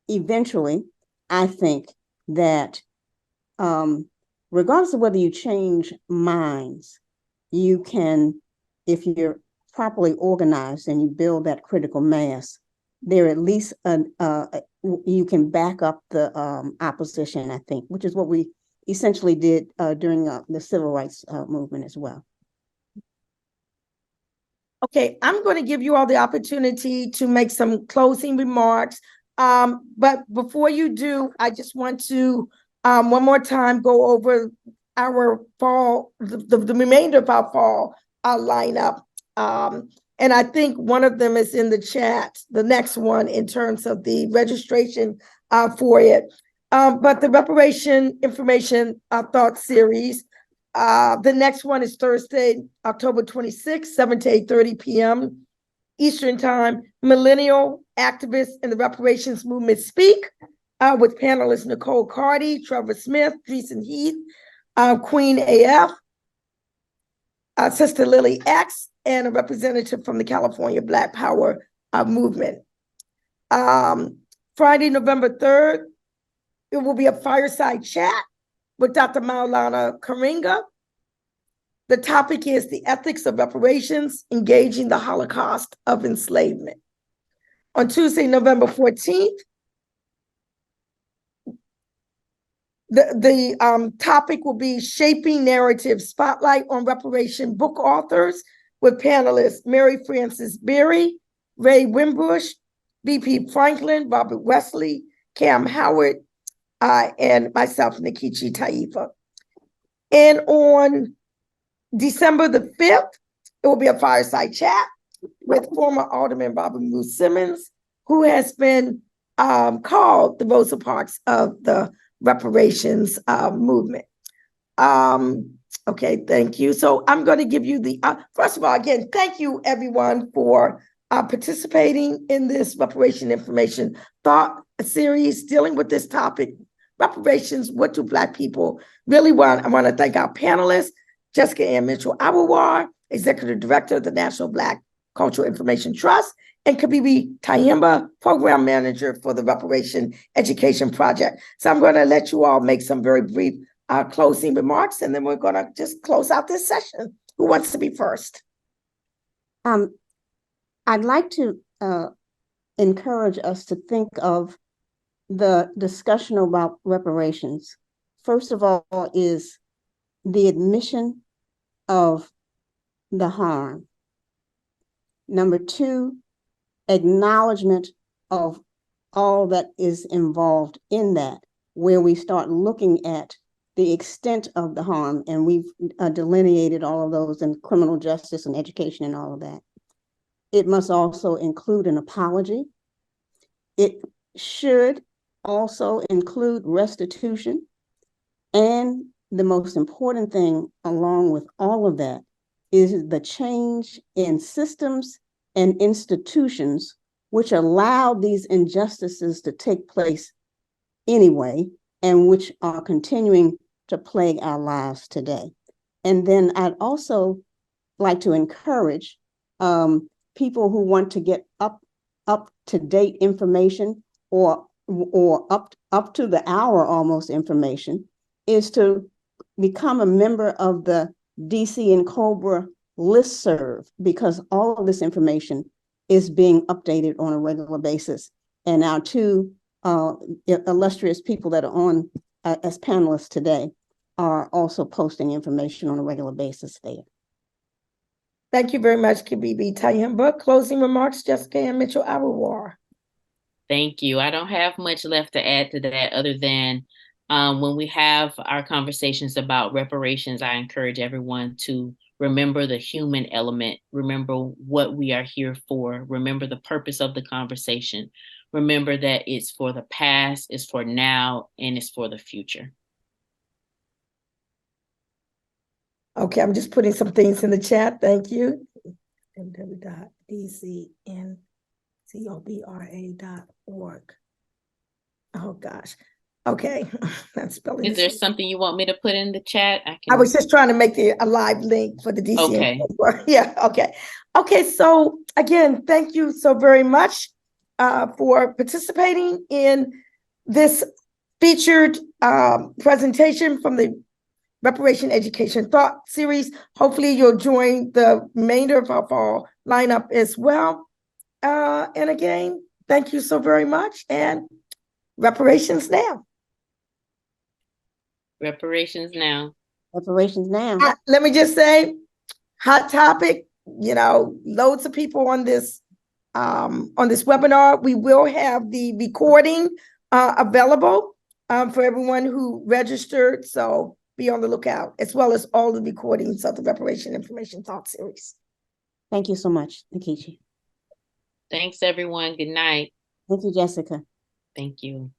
eventually, I think that regardless of whether you change minds, you can, if you're properly organized and you build that critical mass, there at least you can back up the opposition, I think, which is what we essentially did during the civil rights movement as well. Okay, I'm going to give you all the opportunity to make some closing remarks. But before you do, I just want to one more time go over our fall, the remainder of our fall lineup. And I think one of them is in the chat, the next one in terms of the registration for it. But the Reparation Information Thought Series, the next one is Thursday, October 26th, 7 to 8:30 p.m. Eastern Time. Millennial activists in the reparations movement speak with panelists Nicole Carty, Trevor Smith, Dreesen Heath, Queen AF, Sister Lily X, and a representative from the California Black Power movement. Friday, November 3rd, it will be a fireside chat with Dr. Maulana Karinga. The topic is the ethics of reparations, engaging the Holocaust of enslavement. On Tuesday, November 14th, the topic will be Shaping Narrative Spotlight on Reparation Book Authors with panelists Mary Frances Berry, Ray Wimbush, B.P. Franklin, Robert Wesley, Cam Howard, and myself, Nikichi Tyehimba. And on December the 5th, it will be a fireside chat with former Alderman Robert Moo Simmons, who has been called the Rosa Parks of the reparations movement. Okay, thank you. So I'm going to give you the, first of all, again, thank you everyone for participating in this Reparation Information Thought Series dealing with this topic, reparations, what do Black people really want? I want to thank our panelists, Jessica Ann Mitchell Aiwuyor, Executive Director of the National Black Cultural Information Trust, and Kibibi Tyehimba, Program Manager for the Reparation Education Project. So I'm going to let you all make some very brief closing remarks, and then we're going to just close out this session. Who wants to be first? I'd like to encourage us to think of the discussion about reparations. First of all, is the admission of the harm. Number two, acknowledgement of all that is involved in that, where we start looking at the extent of the harm, and we've delineated all of those in criminal justice and education and all of that. It must also include an apology. It should also include restitution. And the most important thing along with all of that is the change in systems and institutions which allow these injustices to take place anyway, and which are continuing to plague our lives today. And then I'd also like to encourage people who want to get up to date information or up to the hour almost information, is to become a member of the DC and Cobra listserv, because all of this information is being updated on a regular basis. And our two illustrious people that are on as panelists today are also posting information on a regular basis there. Thank you very much, Kibibi Tyehimba. Closing remarks, Jessica Ann Mitchell Aiwuyor. Thank you. I don't have much left to add to that other than when we have our conversations about reparations, I encourage everyone to remember the human element, remember what we are here for, remember the purpose of the conversation, remember that it's for the past, it's for now, and it's for the future. Okay, I'm just putting some things in the chat. Thank you. www.dcncobra.org. Oh gosh. Okay, that's spelling. Is there something you want me to put in the chat? I was just trying to make a live link for the DC. Okay. Yeah, okay. Okay, so again, thank you so very much for participating in this featured presentation from the Reparation Education Thought Series. Hopefully you'll join the remainder of our fall lineup as well. And again, thank you so very much. And reparations now. Reparations now. Reparations now. Let me just say, hot topic, loads of people on this webinar. We will have the recording available for everyone who registered. So be on the lookout, as well as all the recordings of the Reparation Information Thought Series. Thank you so much, Nkechi. Thanks, everyone. Good night. Thank you, Jessica. Thank you.